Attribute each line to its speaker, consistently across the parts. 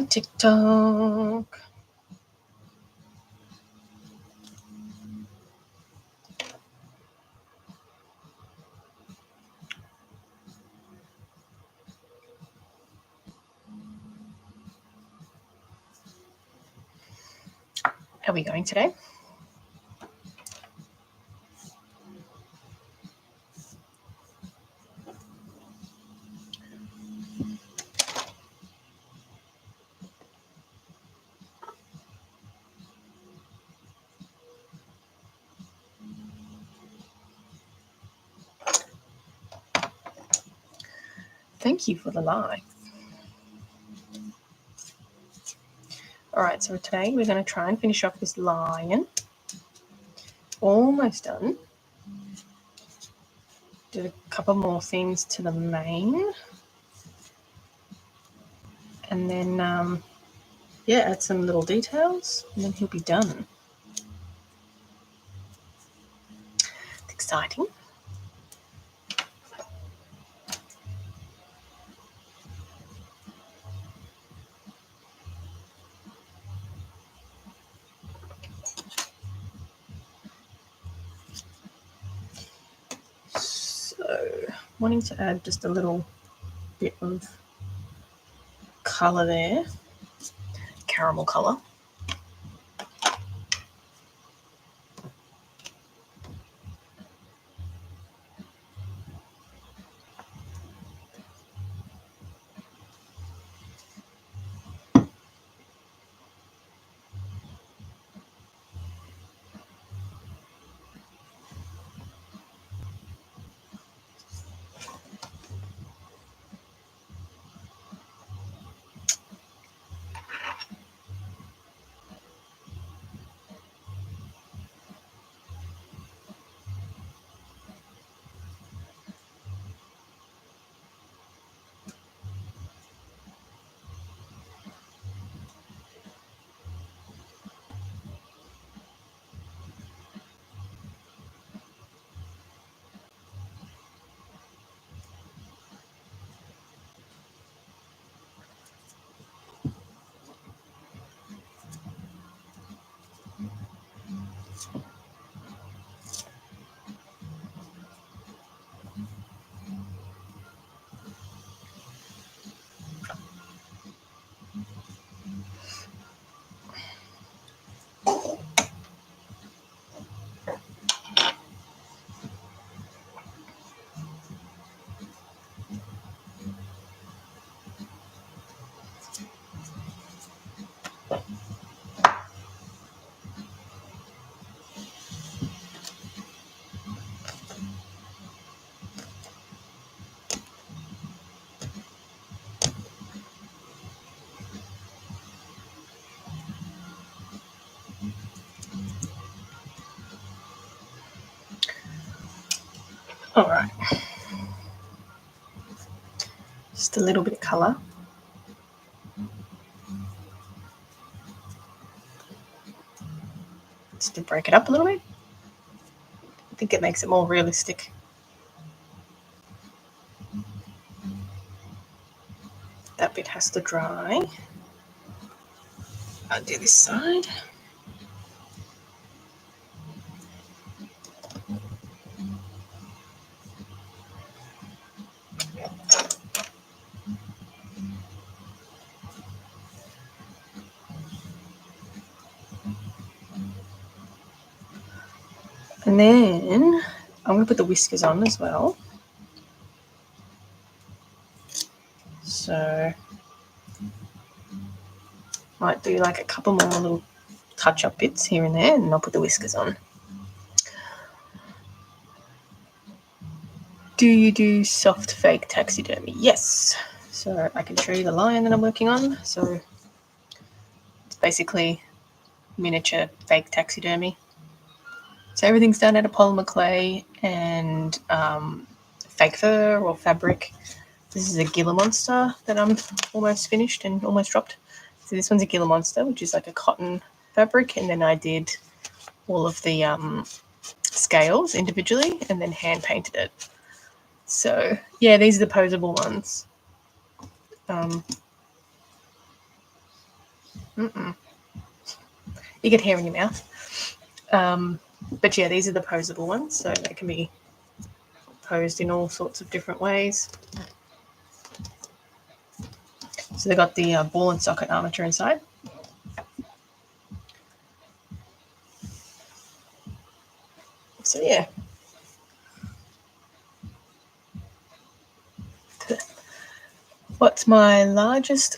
Speaker 1: on TikTok. How are we going today? Thank you for the like. All right, so today we're going to try and finish off this lion. Almost done. Did a couple more things to the mane. And then, add some little details, and then he'll be done. It's exciting. So, wanting to add just a little bit of colour there, caramel colour. All right. Just a little bit of colour. Just to break it up a little bit. I think it makes it more realistic. That bit has to dry. I'll do this side. And then I'm going to put the whiskers on as well. So might do like a couple more little touch-up bits here and there, and I'll put the whiskers on. Do you do soft fake taxidermy? Yes. So I can show you the lion that I'm working on. So it's basically miniature fake taxidermy. So everything's done out of polymer clay and fake fur or fabric. This is a Gila Monster that I'm almost finished and almost dropped. So this one's a Gila Monster, which is like a cotton fabric, and then I did all of the scales individually and then hand painted it. So yeah, these are the posable ones. You get hair in your mouth. But yeah, these are the posable ones, so they can be posed in all sorts of different ways. So they've got the ball and socket armature inside. So yeah. What's my largest?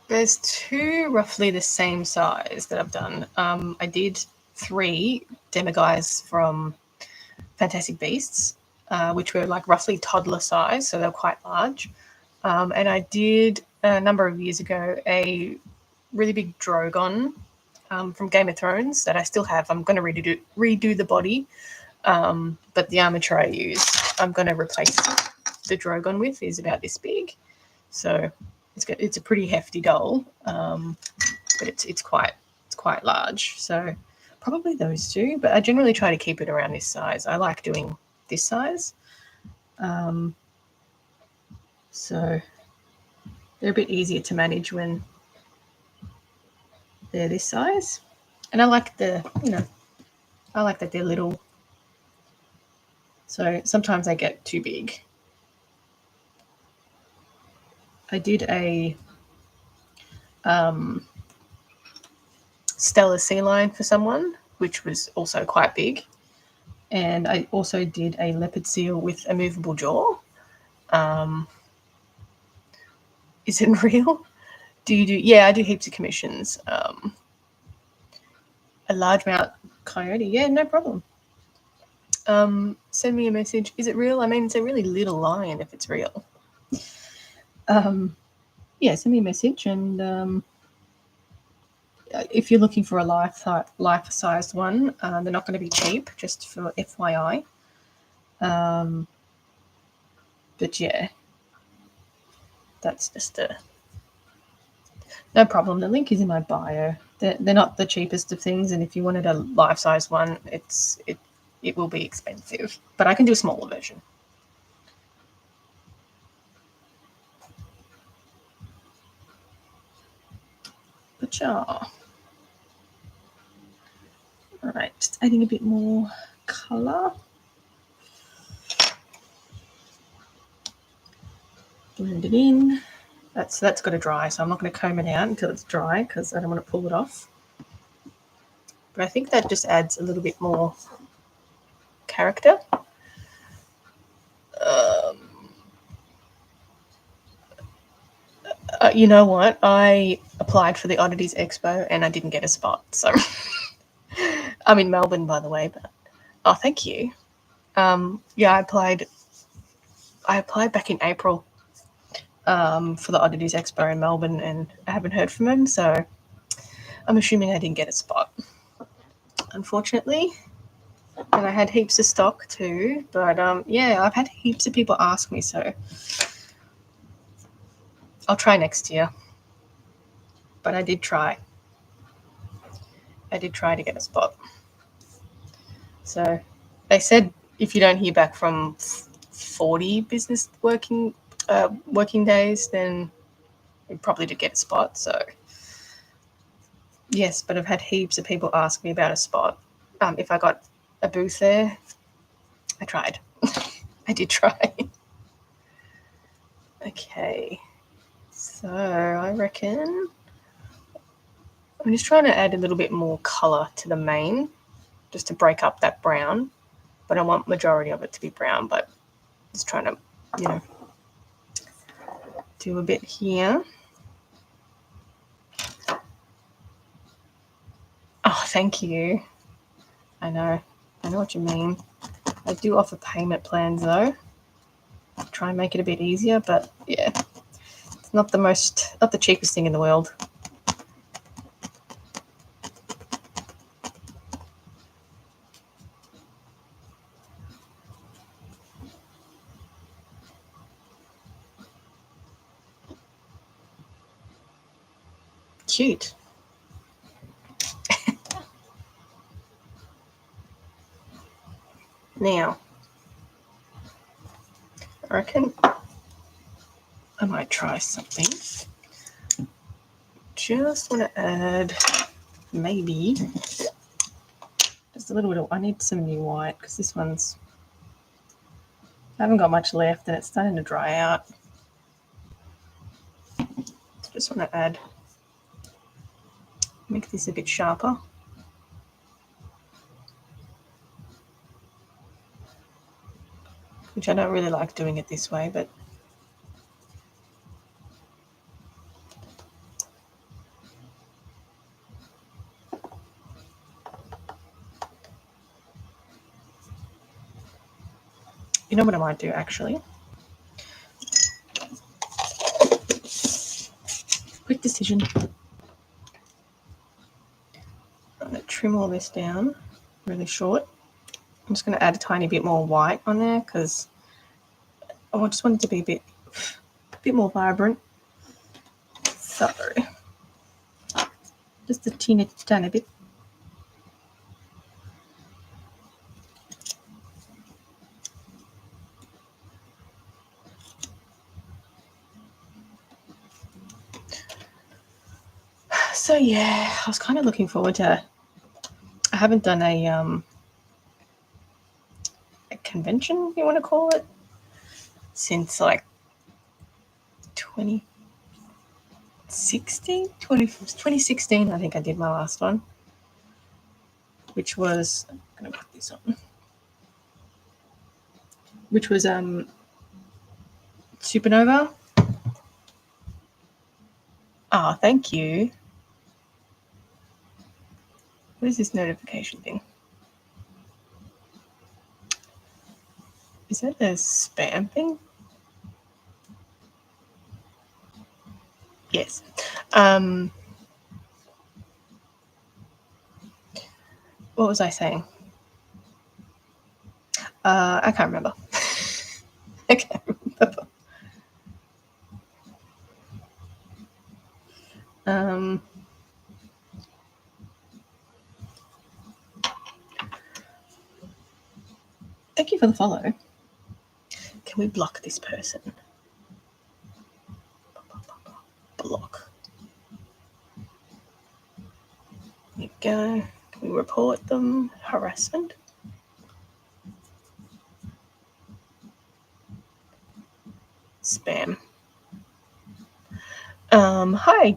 Speaker 1: There's two roughly the same size that I've done. I did 3 Demiguise from Fantastic Beasts, which were like roughly toddler size, so they're quite large. And I did a number of years ago a really big Drogon from Game of Thrones that I still have. I'm going to redo the body, but the armature I use, I'm going to replace the Drogon with is about this big. So it's a pretty hefty doll, but it's quite large. So probably those two. But I generally try to keep it around this size. I like doing this size. So they're a bit easier to manage when they're this size. And I like that they're little. So sometimes they get too big. I did a Stellar Sea Lion for someone, which was also quite big. And I also did a leopard seal with a movable jaw. Is it real? Do you do? Yeah, I do heaps of commissions. A largemouth coyote. Yeah, no problem. Send me a message. Is it real? I mean, it's a really little lion if it's real. Yeah, send me a message, and if you're looking for a life-sized one, they're not going to be cheap. Just for FYI. But yeah, that's just no problem. The link is in my bio. They're not the cheapest of things, and if you wanted a life-size one, it will be expensive. But I can do a smaller version. But yeah. All right, just adding a bit more colour. Blend it in. That's got to dry, so I'm not going to comb it out until it's dry because I don't want to pull it off. But I think that just adds a little bit more character. You know what? I applied for the Oddities Expo and I didn't get a spot. So I'm in Melbourne, by the way. But oh, thank you. Yeah, I applied back in April for the Oddities Expo in Melbourne, and I haven't heard from them. So I'm assuming I didn't get a spot, unfortunately. And I had heaps of stock too. But yeah, I've had heaps of people ask me, so I'll try next year. But I did try. To get a spot. So they said if you don't hear back from 40 business working days, then you probably did get a spot. So yes, but I've had heaps of people ask me about a spot. If I got a booth there, I tried. I did try. Okay. So I reckon I'm just trying to add a little bit more colour to the mane, just to break up that brown. But I want majority of it to be brown, but just trying to, do a bit here. Oh, thank you. I know what you mean. I do offer payment plans though. I'll try and make it a bit easier, but yeah, it's not the cheapest thing in the world. Cute. Now, I reckon I might try something. just want to add maybe just a little bit of, I need some new white because this one's, I haven't got much left and it's starting to dry out. So just want to add, make this a bit sharper. Which I don't really like doing it this way, but you know what I might do actually? Quick decision. I'm going to trim all this down really short. I'm just going to add a tiny bit more white on there because I just want it to be a bit more vibrant. So, just a tiny bit. So yeah, I was kind of looking forward to, I haven't done a convention, you want to call it, since like 2016, I think I did my last one, which was, I'm going to put this on, which was Supernova. Ah, thank you. What is this notification thing? Is that a spam thing? Yes. What was I saying? I can't remember. I can't remember. Thank you for the follow. Can we block this person? Block. There you go. Can we report them? Harassment. Spam. Hi,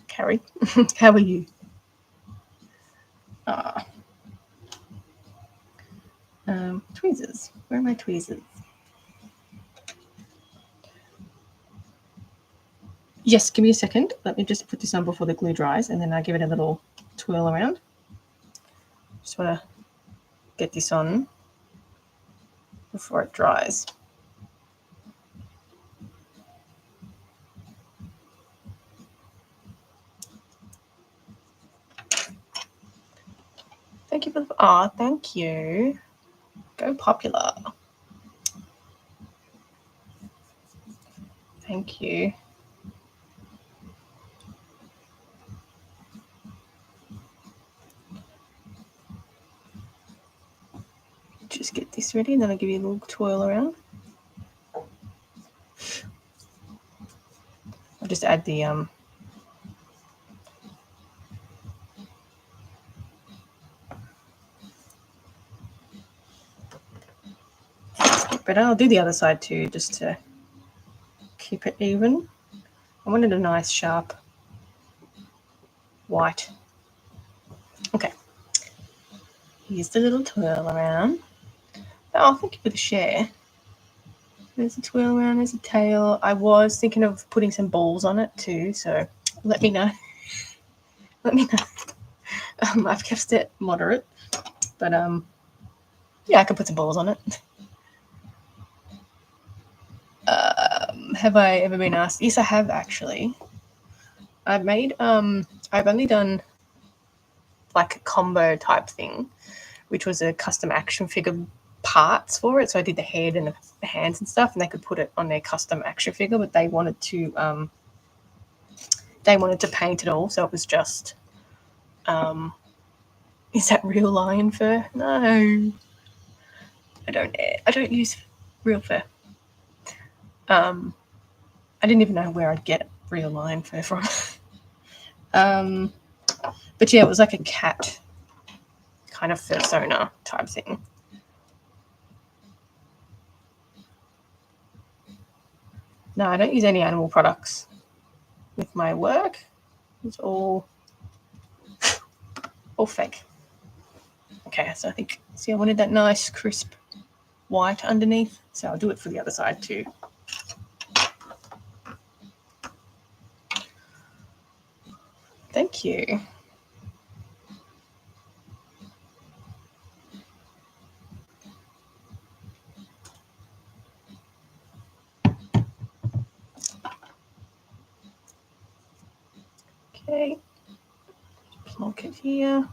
Speaker 1: Carrie. How are you? Tweezers. Where are my tweezers? Yes, give me a second. Let me just put this on before the glue dries, and then I give it a little twirl around. Just want to get this on before it dries. Thank you for the, thank you. Go Popular. Thank you. Just get this ready, and then I'll give you a little twirl around. I'll just add the but I'll do the other side too, just to keep it even. I wanted a nice sharp white. Okay. Here's the little twirl around. Oh, thank you for the share. There's a twirl around, there's a tail. I was thinking of putting some balls on it too, so let me know. Let me know. I've kept it moderate, but yeah, I can put some balls on it. Have I ever been asked? Yes, I have actually. I've made I've only done like a combo type thing, which was a custom action figure parts for it. So I did the head and the hands and stuff, and they could put it on their custom action figure, but they wanted to paint it all, so it was just is that real lion fur? No. I don't use real fur. I didn't even know where I'd get real lion fur from. But yeah, it was like a cat kind of fursona type thing. No, I don't use any animal products with my work. It's all fake. Okay, so I think, see, I wanted that nice crisp white underneath, so I'll do it for the other side too. Thank you. Okay, plonk it here.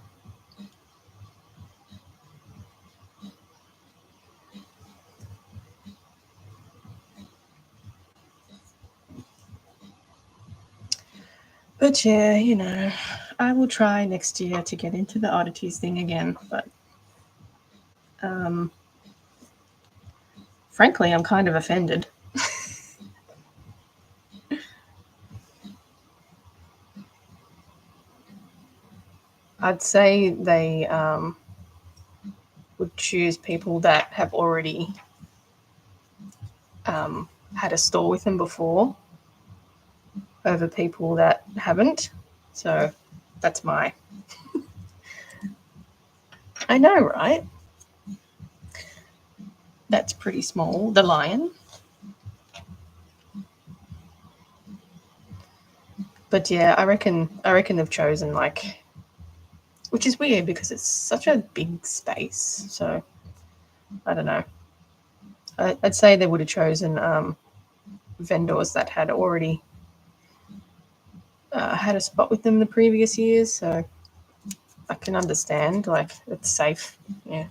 Speaker 1: But yeah, you know, I will try next year to get into the oddities thing again. But frankly, I'm kind of offended. I'd say they would choose people that have already had a store with them before over people that haven't. So that's my. I know, right? That's pretty small. The lion. But yeah, I reckon they've chosen like, which is weird because it's such a big space. So I don't know. I'd say they would have chosen vendors that had already had a spot with them the previous years. So I can understand, like, it's safe. Yeah.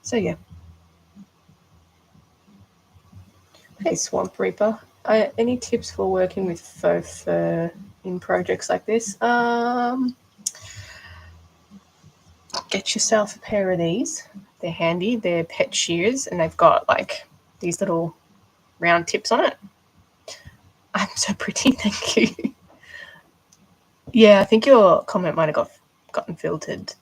Speaker 1: So yeah. Hey, Swamp Reaper. Any tips for working with faux fur in projects like this? Get yourself a pair of these. They're handy. They're pet shears, and they've got like these little round tips on it. I'm so pretty, thank you. Yeah, I think your comment might have gotten filtered.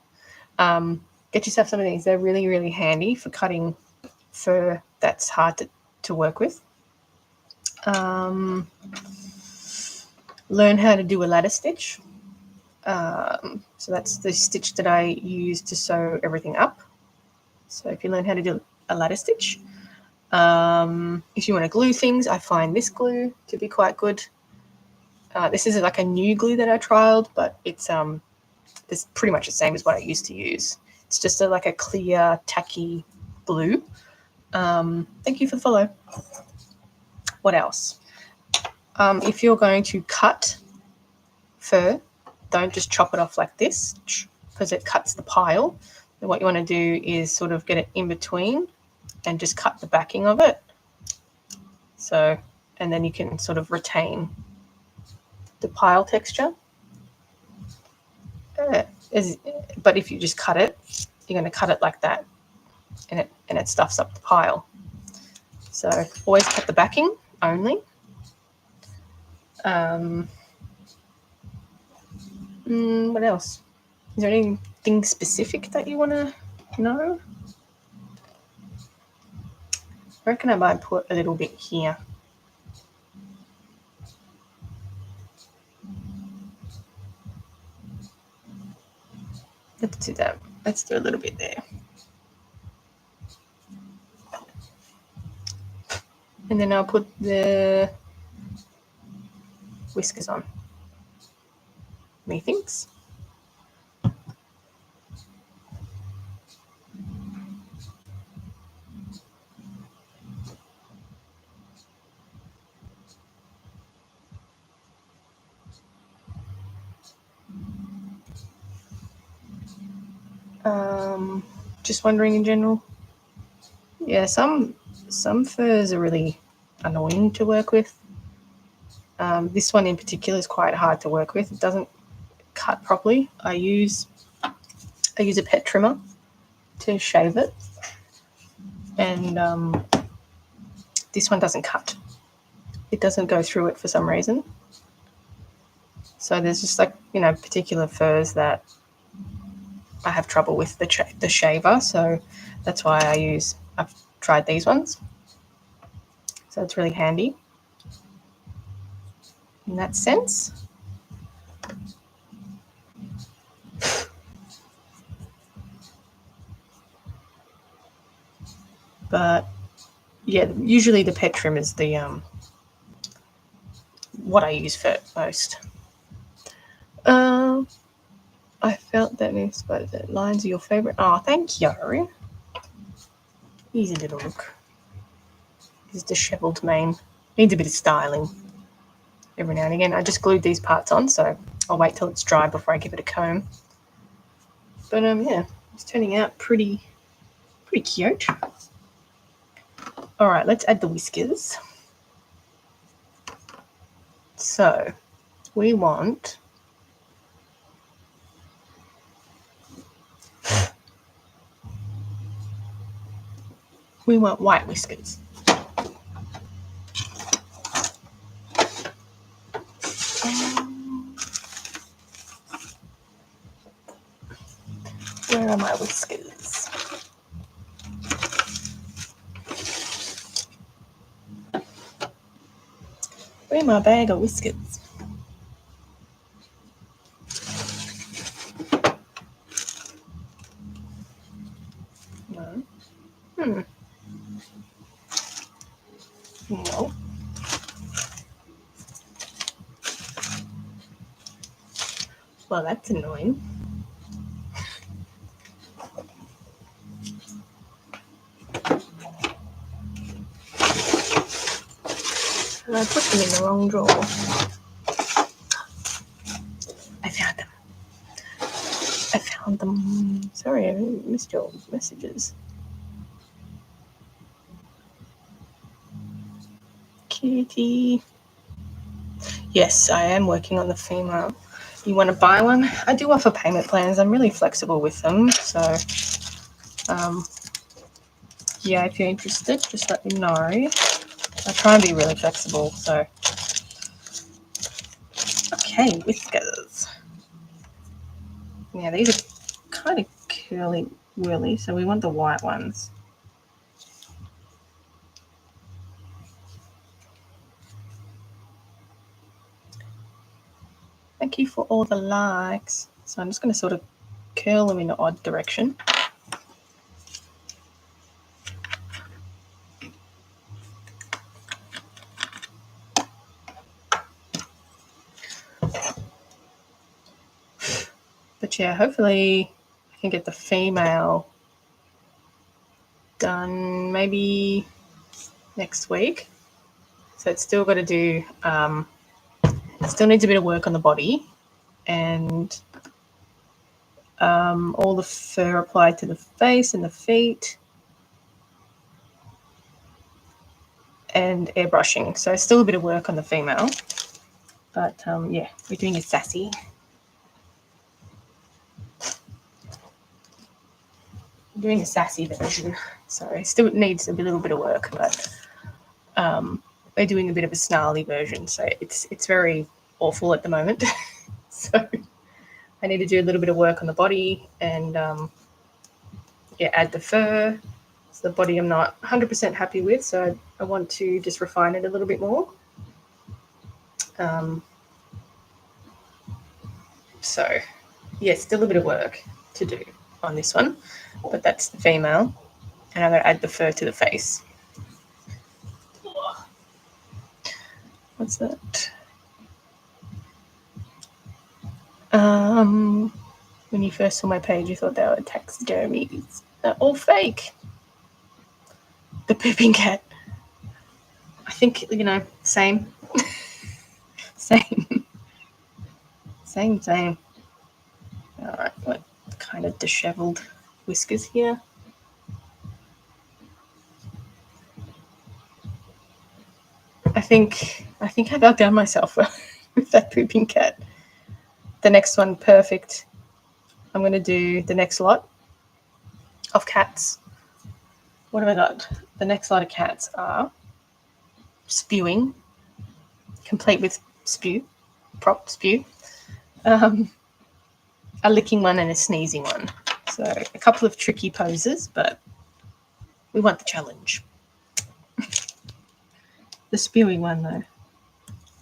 Speaker 1: Get yourself some of these. They're really, really handy for cutting fur that's hard to work with. Learn how to do a ladder stitch. So that's the stitch that I use to sew everything up. So if you learn how to do a ladder stitch, if you want to glue things, I find this glue to be quite good. This is like a new glue that I trialed, but it's pretty much the same as what I used to use. It's just like a clear, tacky glue. Thank you for the follow. What else? If you're going to cut fur, don't just chop it off like this because it cuts the pile. And what you want to do is sort of get it in between and just cut the backing of it. So, and then you can sort of retain the pile texture. But if you just cut it, you're going to cut it like that, and it stuffs up the pile. So always cut the backing only. What else? Is there anything specific that you want to know? I reckon I might put a little bit here. Let's do that. Let's do a little bit there. And then I'll put the whiskers on. Methinks. Just wondering in general. Yeah, some furs are really annoying to work with. This one in particular is quite hard to work with. It doesn't cut properly. I use a pet trimmer to shave it, and this one doesn't cut. It doesn't go through it for some reason. So there's just like, particular furs that I have trouble with the shaver. So that's why I've tried these ones. So it's really handy in that sense. But yeah, usually the pet trim is the what I use for most. I felt that inspired that lines are your favorite. Oh, thank you. Easy little look. His dishevelled mane needs a bit of styling every now and again. I just glued these parts on, so I'll wait till it's dry before I give it a comb. But yeah, it's turning out pretty cute. All right, let's add the whiskers. So we want white whiskers. Where are my whiskers? Where's my bag of whiskers? No. No. Well, that's annoying. And I put them in the wrong drawer. I found them. Sorry, I missed your messages. Kitty. Yes, I am working on the female. You want to buy one? I do offer payment plans. I'm really flexible with them. So, yeah, if you're interested, just let me know. I try and be really flexible. So, okay, whiskers. Yeah, these are kind of curly whirly, so we want the white ones. Thank you for all the likes. So I'm just going to sort of curl them in an odd direction. But yeah, hopefully I can get the female done maybe next week. So it's still got to do, it still needs a bit of work on the body, and all the fur applied to the face and the feet, and airbrushing. So still a bit of work on the female. But yeah, we're doing a sassy. Doing a sassy version, so it still needs a little bit of work, but we're doing a bit of a snarly version, so it's very awful at the moment. So I need to do a little bit of work on the body and yeah, add the fur. So the body I'm not 100% happy with, so I want to just refine it a little bit more. So yeah, still a bit of work to do on this one, but that's the female, and I'm going to add the fur to the face. What's that? When you first saw my page, you thought they were taxidermies. They're all fake. The pooping cat. I think, same. Same. Same. All right, what kind of disheveled whiskers here? I think I've outdone myself with that pooping cat. The next one, perfect. I'm going to do the next lot of cats. What have I got? The next lot of cats are spewing, complete with spew, prop spew, a licking one and a sneezing one. So a couple of tricky poses, but we want the challenge. The spewing one, though.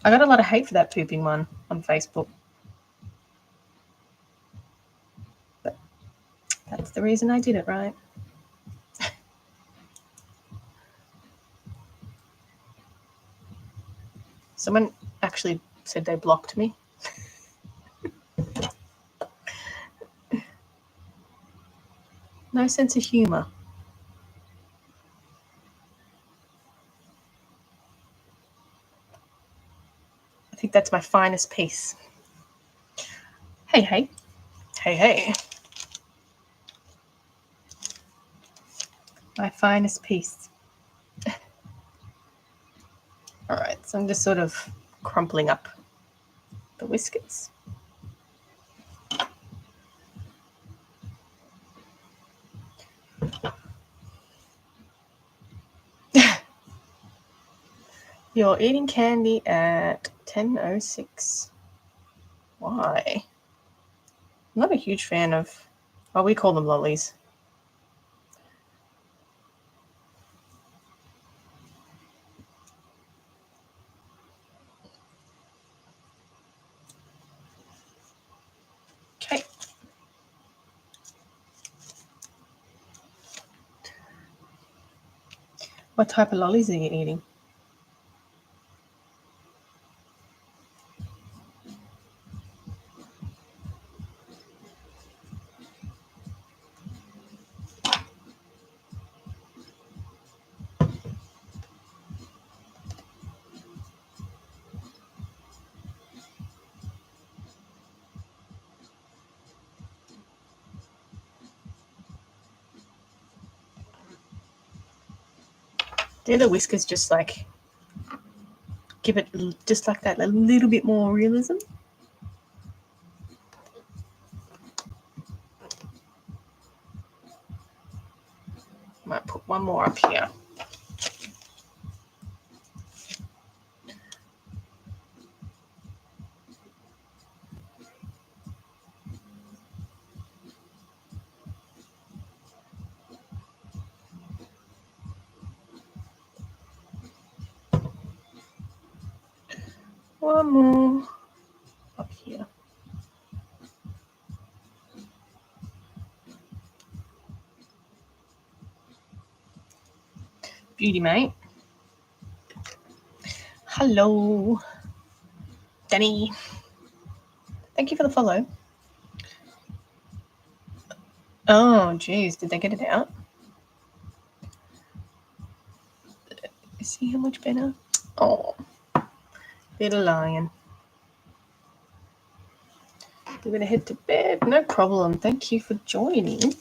Speaker 1: I got a lot of hate for that pooping one on Facebook. But that's the reason I did it, right? Someone actually said they blocked me. No sense of humour. I think that's my finest piece. Hey, hey. Hey, hey. My finest piece. All right, so I'm just sort of crumpling up the whiskers. You're eating candy at 10:06. Why? I'm not a huge fan of, we call them lollies. Okay. What type of lollies are you eating? Do the whiskers just like give it just like that a little bit more realism? Might put one more up here. One more up here. Beauty, mate. Hello, Danny. Thank you for the follow. Oh, geez, did they get it out? See how much better? Oh, little lion. We're going to head to bed. No problem. Thank you for joining.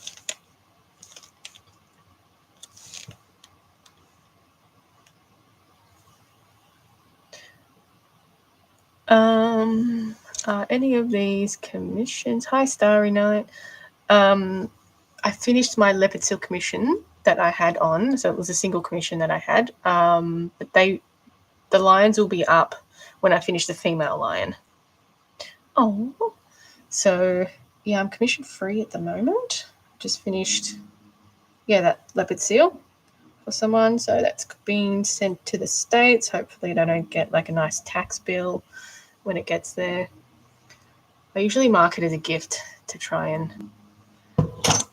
Speaker 1: Any of these commissions? Hi, Starry Night. I finished my leopard silk commission that I had on, so it was a single commission that I had. But the lions will be up when I finish the female lion. Oh, so yeah, I'm commission free at the moment. Just finished, that leopard seal for someone, so that's been sent to the States. Hopefully, I don't get like a nice tax bill when it gets there. I usually mark it as a gift to try and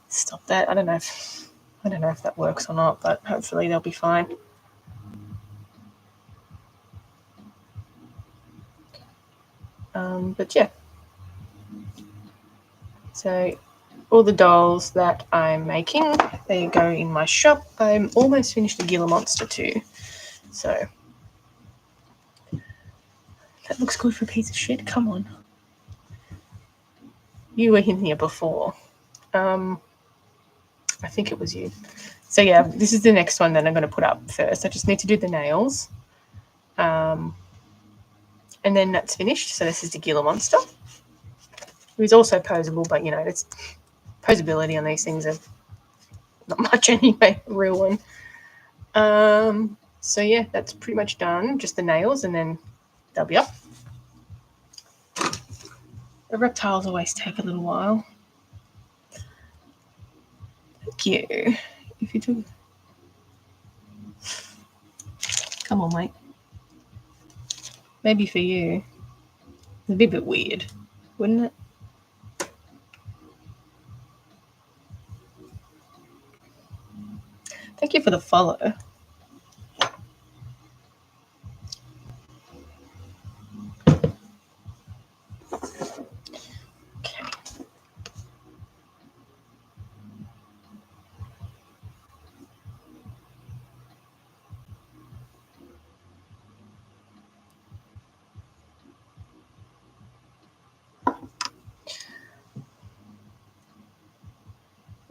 Speaker 1: stop that. I don't know if that works or not, but hopefully they'll be fine. But yeah. So all the dolls that I'm making, they go in my shop. I'm almost finished a Gila Monster too. So that looks good for a piece of shit. Come on. You were in here before. I think it was you. So yeah, this is the next one that I'm going to put up first. I just need to do the nails. And then that's finished. So this is the Gila Monster. Who's also posable, but it's posability on these things are not much anyway, real one. So yeah, that's pretty much done. Just the nails, and then they'll be up. The reptiles always take a little while. Thank you. If you took, come on, mate. Maybe for you, it'd be a bit weird, wouldn't it? Thank you for the follow. Okay.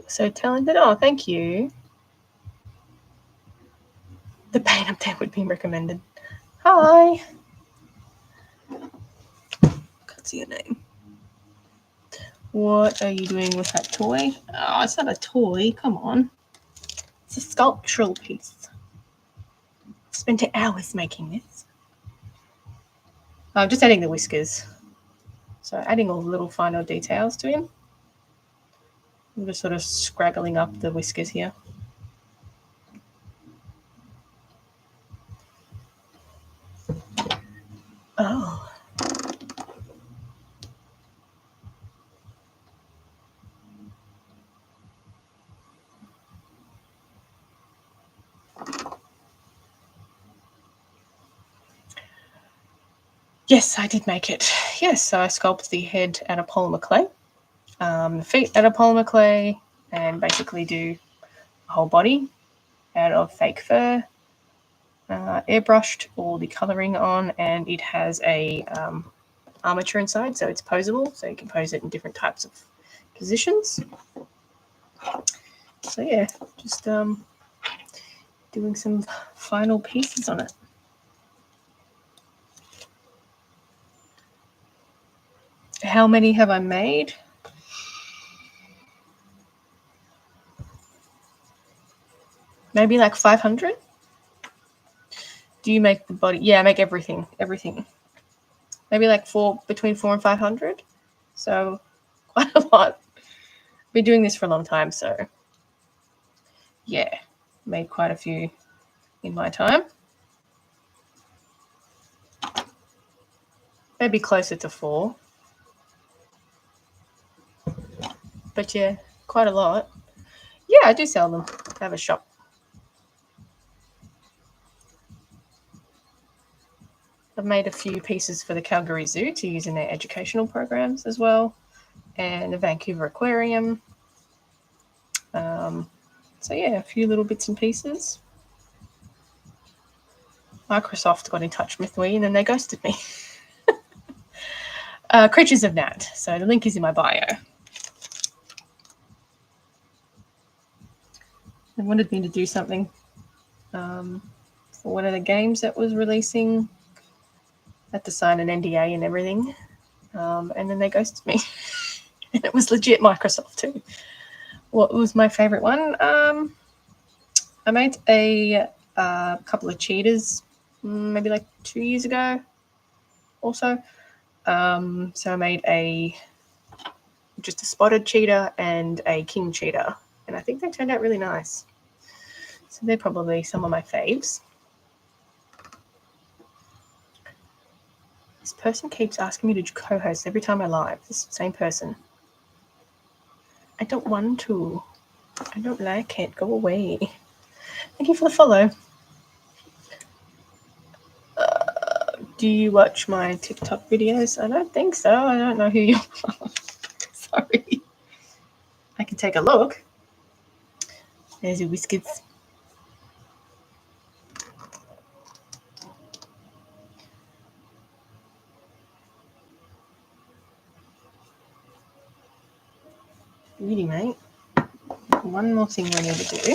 Speaker 1: So talented. Oh, thank you. The paint up there would be recommended. Hi. Can't see your name. What are you doing with that toy? Oh, it's not a toy. Come on. It's a sculptural piece. Spent hours making this. I'm just adding the whiskers. So adding all the little final details to him. I'm just sort of scraggling up the whiskers here. Oh. Yes, I did make it. Yes, so I sculpted the head out of polymer clay, the feet out of polymer clay, and basically do a whole body out of fake fur. Airbrushed all the colouring on, and it has a armature inside, so it's posable, so you can pose it in different types of positions. So yeah, just doing some final pieces on it. How many have I made? Maybe like 500. Do you make the body? Yeah, I make everything. Maybe like between 400 and 500. So quite a lot. Been doing this for a long time, so yeah, made quite a few in my time. Maybe closer to 4. But yeah, quite a lot. Yeah, I do sell them. I have a shop. I've made a few pieces for the Calgary Zoo to use in their educational programs as well, and the Vancouver Aquarium. So yeah, a few little bits and pieces. Microsoft got in touch with me and then they ghosted me. Creatures of Nat. So the link is in my bio. They wanted me to do something for one of the games that was releasing. I had to sign an NDA and everything. And then they ghosted me. And it was legit Microsoft too. What was my favorite one? I made a couple of cheetahs maybe like 2 years ago also. So I made just a spotted cheetah and a king cheetah. And I think they turned out really nice. So they're probably some of my faves. This person keeps asking me to co-host every time I live. This same person. I don't want to. I don't like it. Go away. Thank you for the follow. Do you watch my TikTok videos? I don't think so. I don't know who you are. Sorry. I can take a look. There's your whiskers. Really, mate. One more thing we need to do.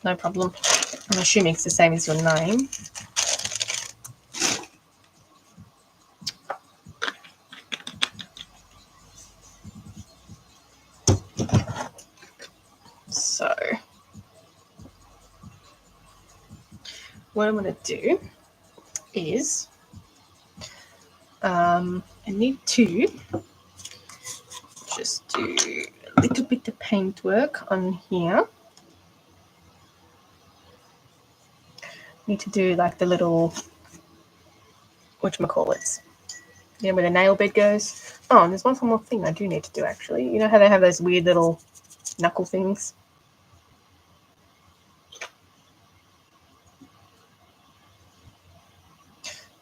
Speaker 1: No problem. I'm assuming it's the same as your name. So what I'm going to do is I need to just do a little bit of paint work on here. Need to do like the little, whatchamacallits, you know, where the nail bed goes. Oh, and there's one more thing I do need to do actually. You know how they have those weird little knuckle things?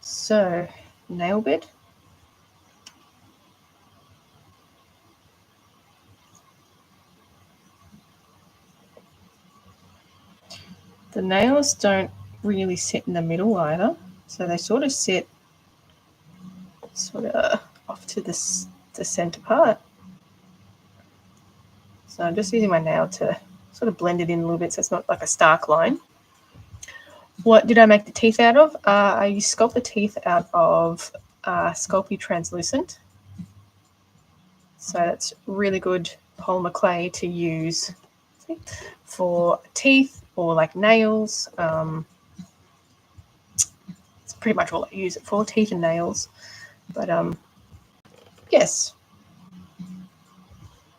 Speaker 1: So, nail bed. The nails don't really sit in the middle either, so they sort of sit off to the center part. So I'm just using my nail to sort of blend it in a little bit so it's not like a stark line. What did I make the teeth out of? I used Sculpey teeth out of Sculpey Translucent. So that's really good polymer clay to use for teeth or like nails. It's pretty much all I use it for, teeth and nails. But yes,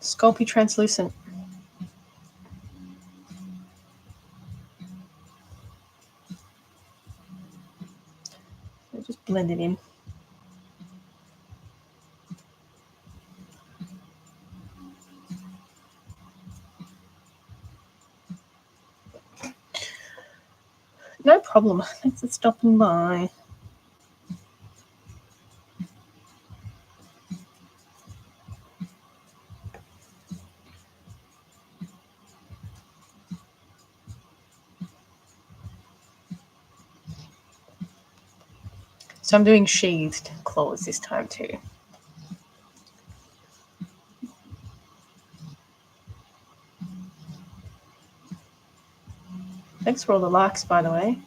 Speaker 1: Sculpey Translucent. So just blend it in. No problem. Thanks for stopping by. So I'm doing sheathed claws this time too. Thanks for all the likes, by the way.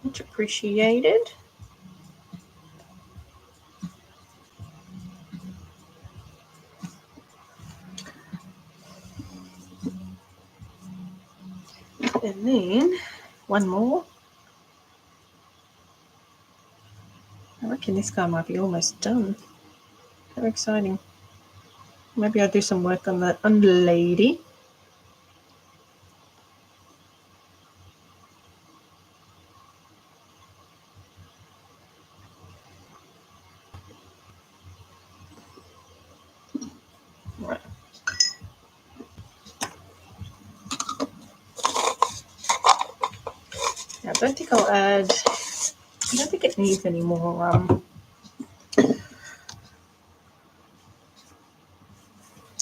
Speaker 1: Much appreciated. And then one more. I reckon this guy might be almost done. How exciting. Maybe I'll do some work on the lady. Right. Now, I don't think I'll add, I don't think it needs any more.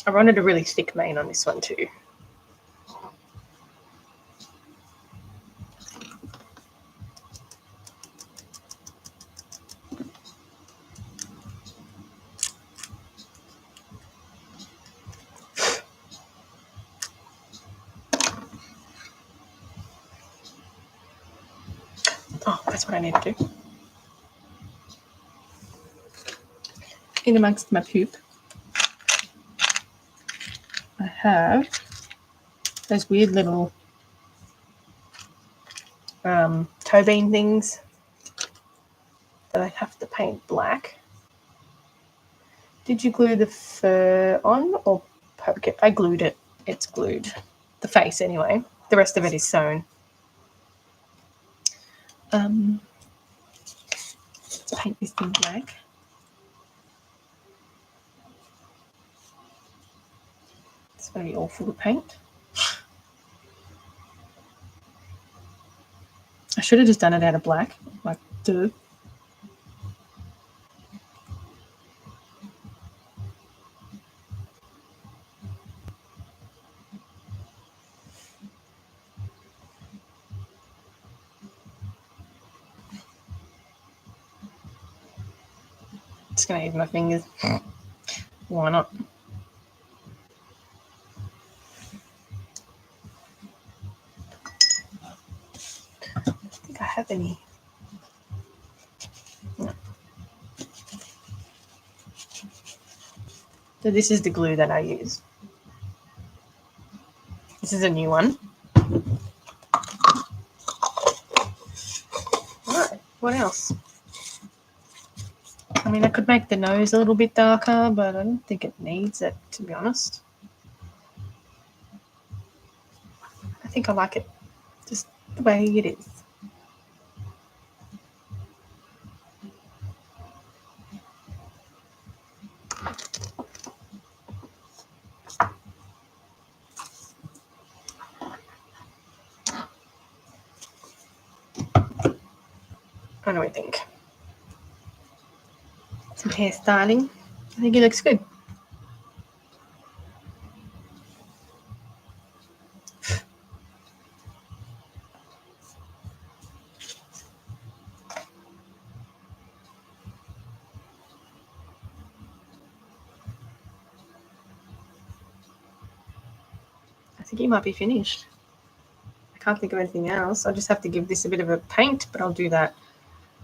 Speaker 1: I wanted a really thick mane on this one too. Oh, that's what I need to do. In amongst my poop, I have those weird little toe bean things that I have to paint black. Did you glue the fur on or poke it? I glued it. It's glued. The face anyway. The rest of it is sewn. Let's paint this thing black. It's very awful to paint. I should have just done it out of black, like duh. Just gonna use my fingers. Why not? have any. No. So this is the glue that I use. This is a new one. Alright, what else? I mean, I could make the nose a little bit darker, but I don't think it needs it, to be honest. I think I like it just the way it is. What do we think? Some hairstyling. I think it looks good. I think he might be finished. I can't think of anything else. I'll just have to give this a bit of a paint, but I'll do that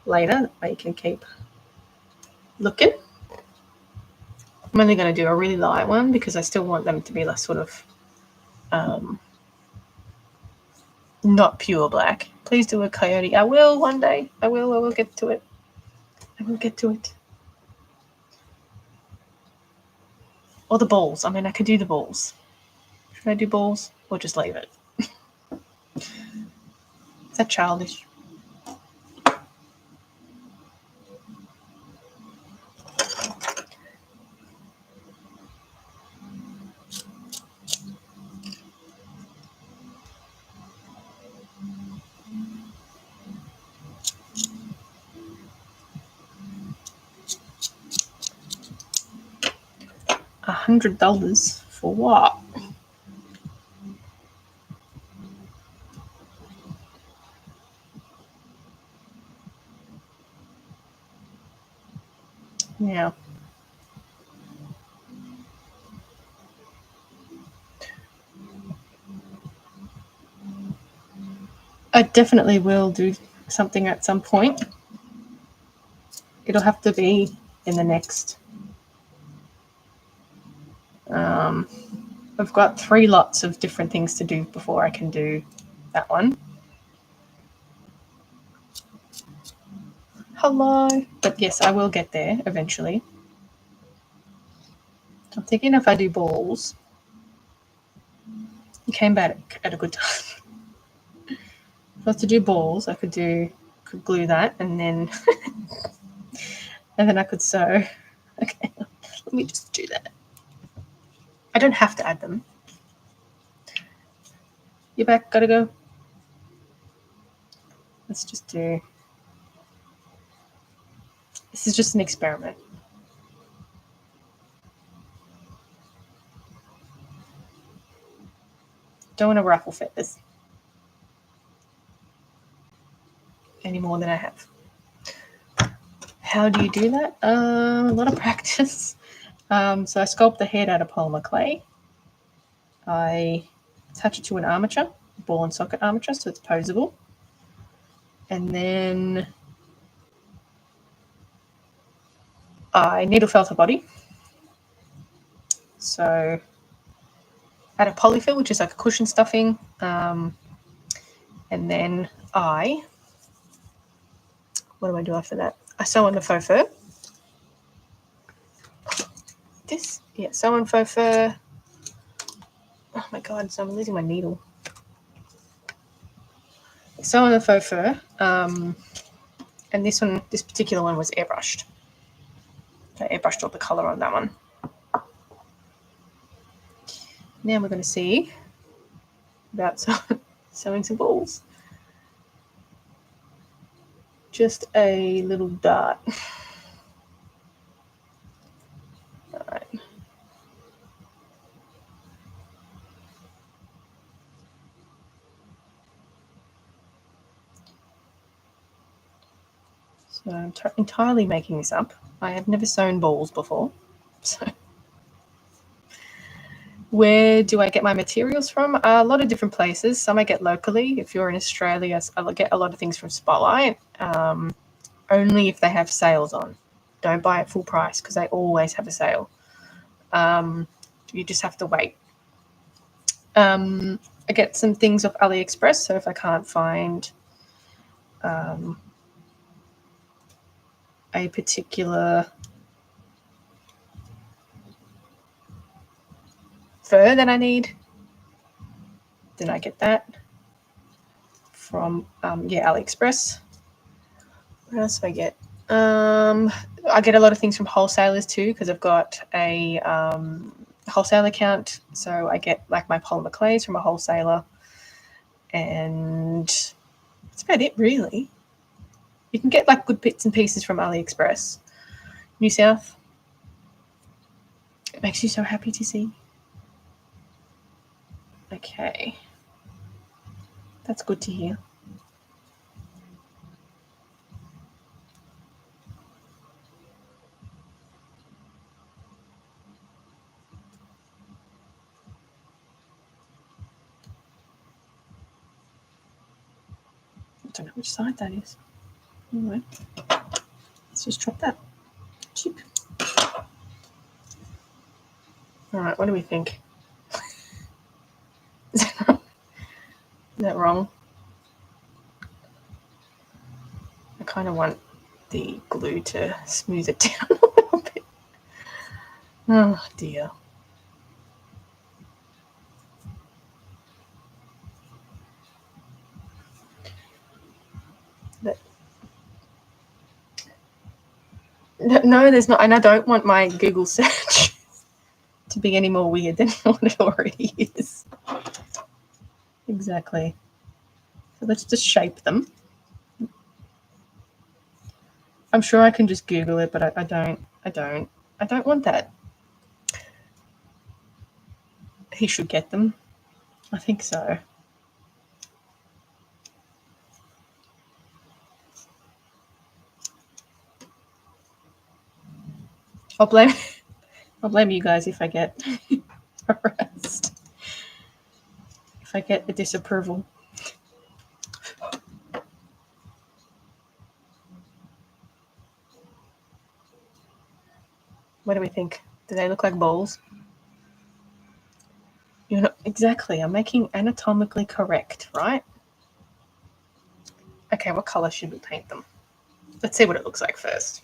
Speaker 1: later. That way you can keep looking. I'm only going to do a really light one because I still want them to be like sort of not pure black. Please do a coyote. I will one day. I will get to it. I will get to it. Or the balls. I mean, I could do the balls. Should I do balls or just leave it? Is that childish? $100 for what? Yeah. I definitely will do something at some point. It'll have to be in the next. I've got 3 lots of different things to do before I can do that one. Hello. But yes, I will get there eventually. I'm thinking if I do balls, you came back at a good time. If I was to do balls, I could glue that and then I could sew. Okay, let me just do that. I don't have to add them. You're back, gotta go. Let's just do. This is just an experiment. Don't want to ruffle feathers any more than I have. How do you do that? A lot of practice. So I sculpt the head out of polymer clay. I attach it to an armature, ball and socket armature, so it's posable. And then I needle felt a body. So add a polyfill, which is like a cushion stuffing. And then what do I do after that? I sew on the faux fur. Sew on faux fur. Oh my God, so I'm losing my needle. Sew on the faux fur. And this particular one was airbrushed. So I airbrushed all the colour on that one. Now we're going to see about sewing some balls. Just a little dart. All right. So I'm entirely making this up. I have never sewn balls before. So Where do I get my materials from? A lot of different places. Some I get locally. If you're in Australia, I get a lot of things from Spotlight, only if they have sales on. Don't buy at full price because they always have a sale. You just have to wait. I get some things off AliExpress, so if I can't find a particular fur that I need, then I get that from AliExpress. What else do I get? I get a lot of things from wholesalers too because I've got a wholesale account, so I get like my polymer clays from a wholesaler, and that's about it really. You can get like good bits and pieces from AliExpress. New South, it makes you so happy to see. Okay, that's good to hear. I don't know which side that is. Anyway, let's just chop that. Cheap. All right, what do we think? Is that wrong? I kind of want the glue to smooth it down a little bit. Oh dear. No, there's not, and I don't want my Google search to be any more weird than what it already is. Exactly. So let's just shape them. I'm sure I can just Google it, but I don't want that. He should get them. I think so. I'll blame you guys if I get harassed. If I get the disapproval. What do we think? Do they look like balls? You're not exactly. I'm making anatomically correct, right? Okay, what color should we paint them? Let's see what it looks like first.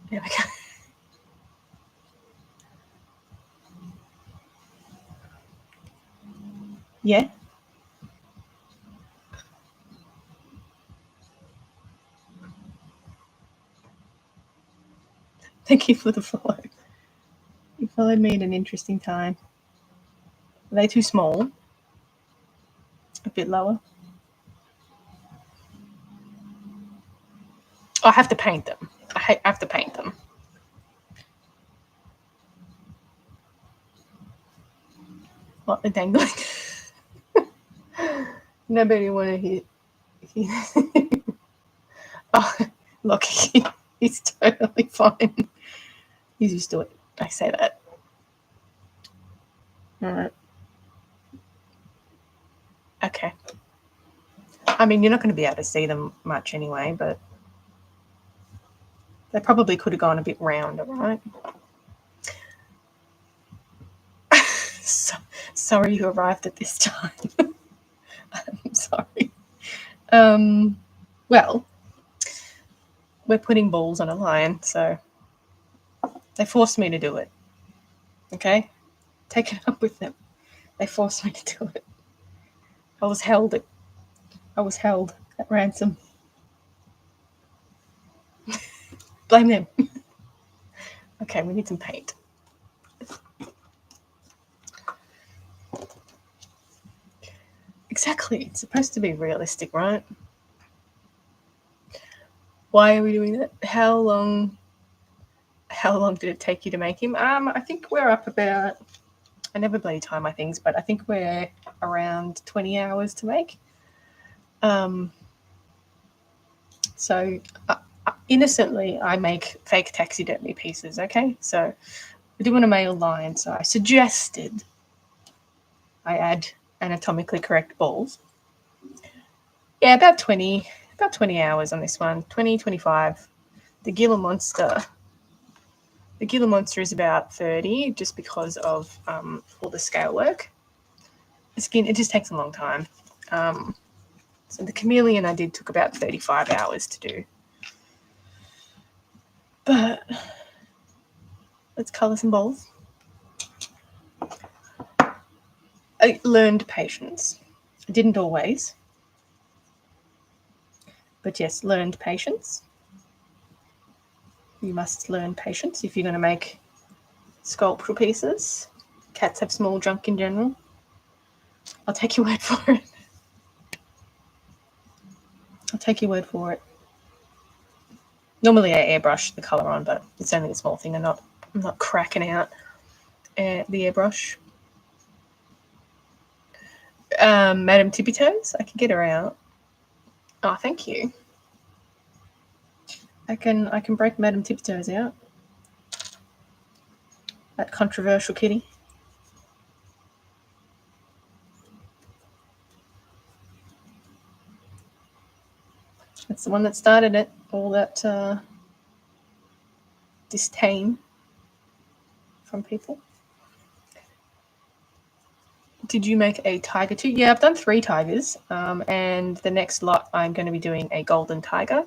Speaker 1: There we go. Yeah. Thank you for the follow. You followed me at an interesting time. Are they too small? A bit lower? I have to paint them. I have to paint them. What, the dangling? Nobody want to hear. Oh, look, he's totally fine. He's used to it. I say that. All right. Okay. I mean, you're not going to be able to see them much anyway, but they probably could have gone a bit rounder, right? Sorry you arrived at this time. I'm sorry. Well, we're putting balls on a lion, so they forced me to do it. Okay? Take it up with them. They forced me to do it. I was held at ransom. Blame them. Okay, we need some paint. Exactly. It's supposed to be realistic, right? Why are we doing that? How long did it take you to make him? I think we're up about, I never bloody time my things, but I think we're around 20 hours to make. So innocently, I make fake taxidermy pieces, okay? So I do want to mail lion, so I suggested I add anatomically correct balls. Yeah, about 20 hours on this one, 20, 25. The Gila Monster is about 30 just because of all the scale work. The skin, it just takes a long time. So the chameleon I did took about 35 hours to do. But let's colour some balls. I learned patience. I didn't always. But yes, learned patience. You must learn patience if you're going to make sculptural pieces. Cats have small junk in general. I'll take your word for it. Normally I airbrush the colour on, but it's only a small thing. I'm not cracking out the airbrush. Madame Tippy Toes, I can get her out. Oh, thank you. I can break Madame Tippy Toes out. That controversial kitty. That's the one that started it. All that disdain from people. Did you make a tiger too? Yeah, I've done 3 tigers, and the next lot I'm going to be doing a golden tiger.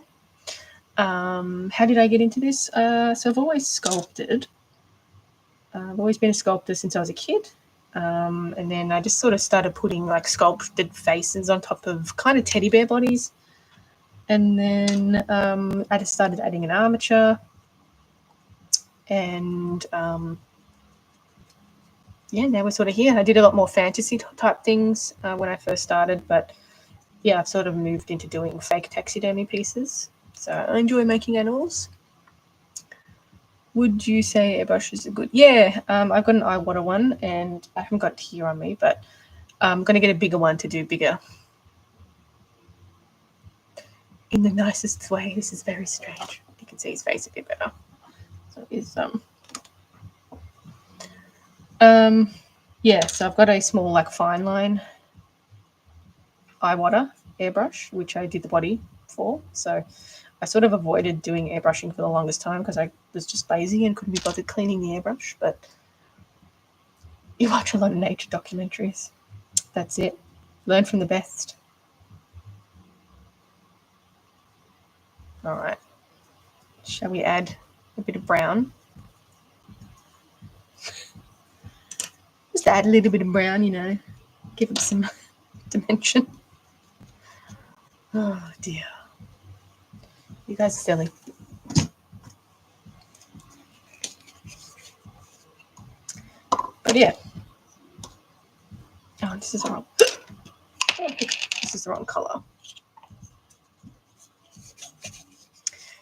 Speaker 1: How did I get into this? So I've always sculpted. I've always been a sculptor since I was a kid. And then I just sort of started putting like sculpted faces on top of kind of teddy bear bodies. And then I just started adding an armature. And yeah, now we're sort of here. I did a lot more fantasy type things when I first started, but yeah, I've sort of moved into doing fake taxidermy pieces. So I enjoy making animals. Would you say airbrushes are good? Yeah, I've got an Iwata one, and I haven't got it here on me, but I'm going to get a bigger one to do bigger. In the nicest way. This is very strange. You can see his face a bit better. So it's yeah, so I've got a small like fine line Iwata airbrush, which I did the body for. So I sort of avoided doing airbrushing for the longest time because I was just lazy and couldn't be bothered cleaning the airbrush. But you watch a lot of nature documentaries. That's it. Learn from the best. All right. Shall we add a bit of brown? Just add a little bit of brown, you know, give it some dimension. Oh dear. You guys are silly. But yeah. Oh, this is wrong. This is the wrong color.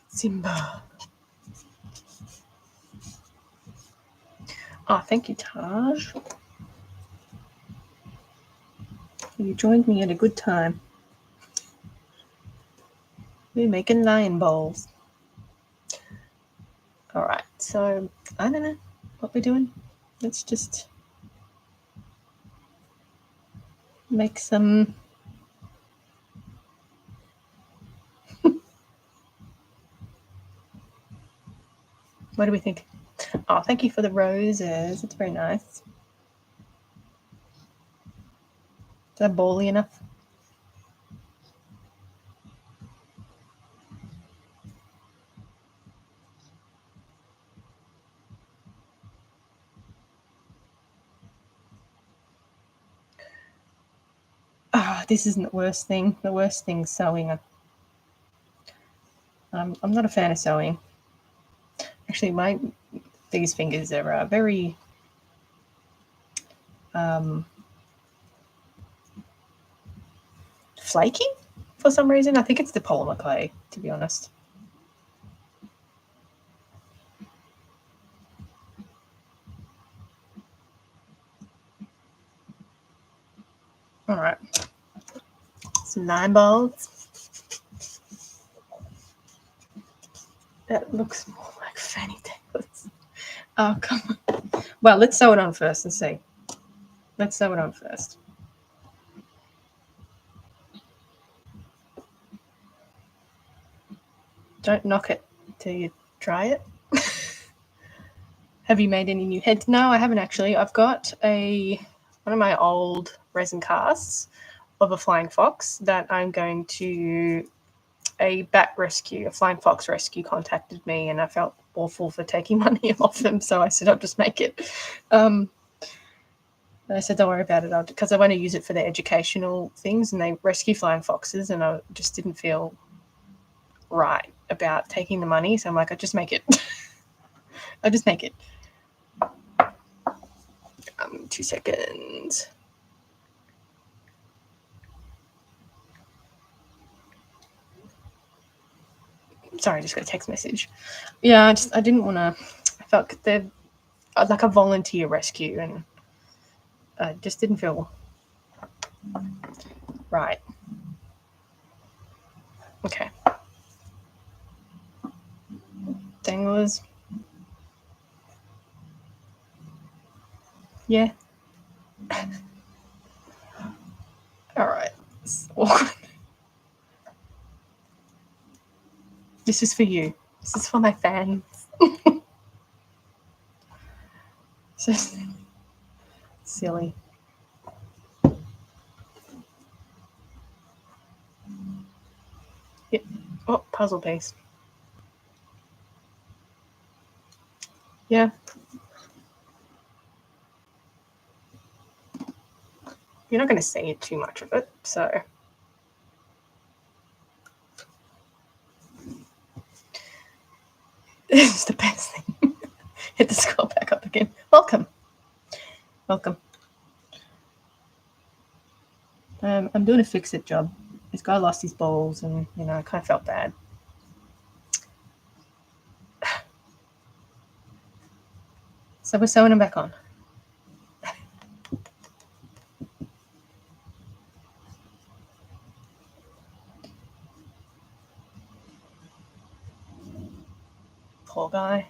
Speaker 1: Simba. Oh, thank you, Taj. You joined me at a good time. We're making lion balls. All right, so I don't know what we're doing. Let's just make some. What do we think? Oh, thank you for the roses. It's very nice. Is that bally enough? Ah, this isn't the worst thing. The worst thing's sewing. I'm not a fan of sewing. Actually, these fingers are very flaky for some reason. I think it's the polymer clay, to be honest. All right. Some 9 balls. That looks more like fanny tanglers. Oh, come on. Well, let's sew it on first and see. Let's sew it on first. Don't knock it till you try it. Have you made any new heads? No, I haven't actually. I've got one of my old resin casts of a flying fox that I'm going to a bat rescue, a flying fox rescue contacted me, and I felt awful for taking money off them, so I said I'll just make it. I said don't worry about it because I want to use it for their educational things, and they rescue flying foxes, and I just didn't feel right about taking the money, so I'm like, I'll just make it. I'll just make it. 2 seconds. Sorry, I just got a text message. Yeah, I didn't want to. I felt they're like a volunteer rescue, and I just didn't feel right. Okay. Danglers. Yeah. All right. This is for you. This is for my fans. So silly. Yep. Oh, puzzle piece. Yeah. You're not going to see too much of it, so. This is the best thing. Hit the scroll back up again. Welcome. Welcome. I'm doing a fix-it job. This guy lost his balls, and I kind of felt bad. So we're sewing them back on. Poor guy.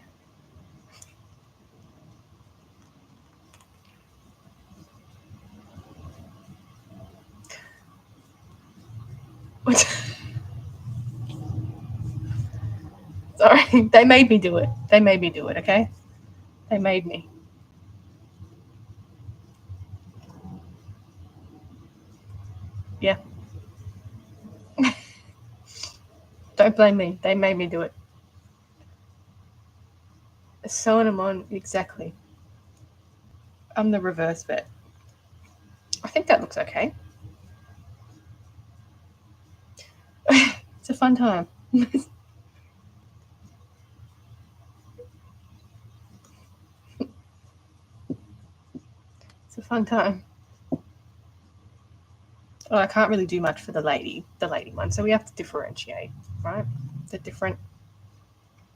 Speaker 1: Sorry, they made me do it. They made me do it, okay? They made me. Yeah. Don't blame me. They made me do it. Sewing them on, exactly. I'm the reverse vet. I think that looks okay. It's a fun time. It's a fun time. Oh, I can't really do much for the lady one, so we have to differentiate, right? The different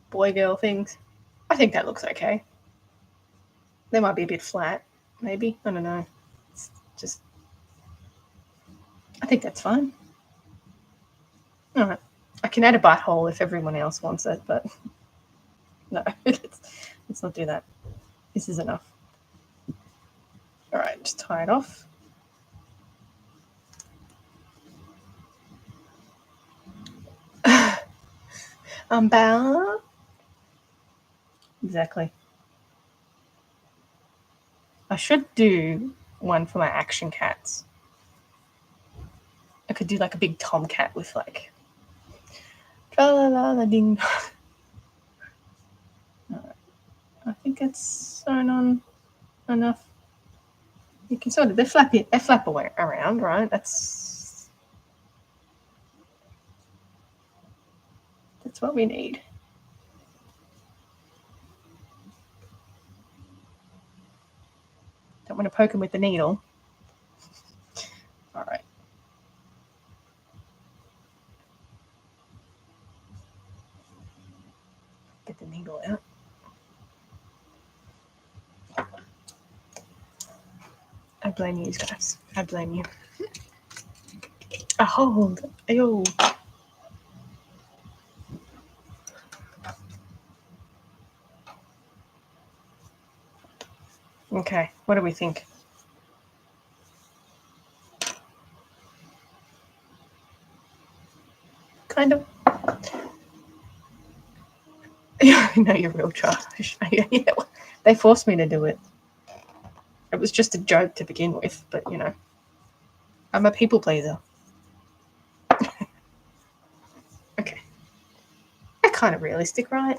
Speaker 1: boy-girl things. I think that looks okay. They might be a bit flat, maybe. I don't know. It's just, I think that's fine. All right. I can add a butthole if everyone else wants it, but no, let's not do that. This is enough. All right, just tie it off. I'm back. Exactly. I should do one for my action cats. I could do like a big tomcat with like tra-la-la-la-ding. I think it's sewn on enough. You can sort of they flap away around, right? That's what we need. Don't want to poke them with the needle. All right. Get the needle out. I blame you guys. I blame you. A hold. Ayo. Okay, what do we think? Kind of. Yeah, I know you're real trash. Yeah, they forced me to do it. It was just a joke to begin with, but you know, I'm a people pleaser. Okay. They're kind of realistic, right?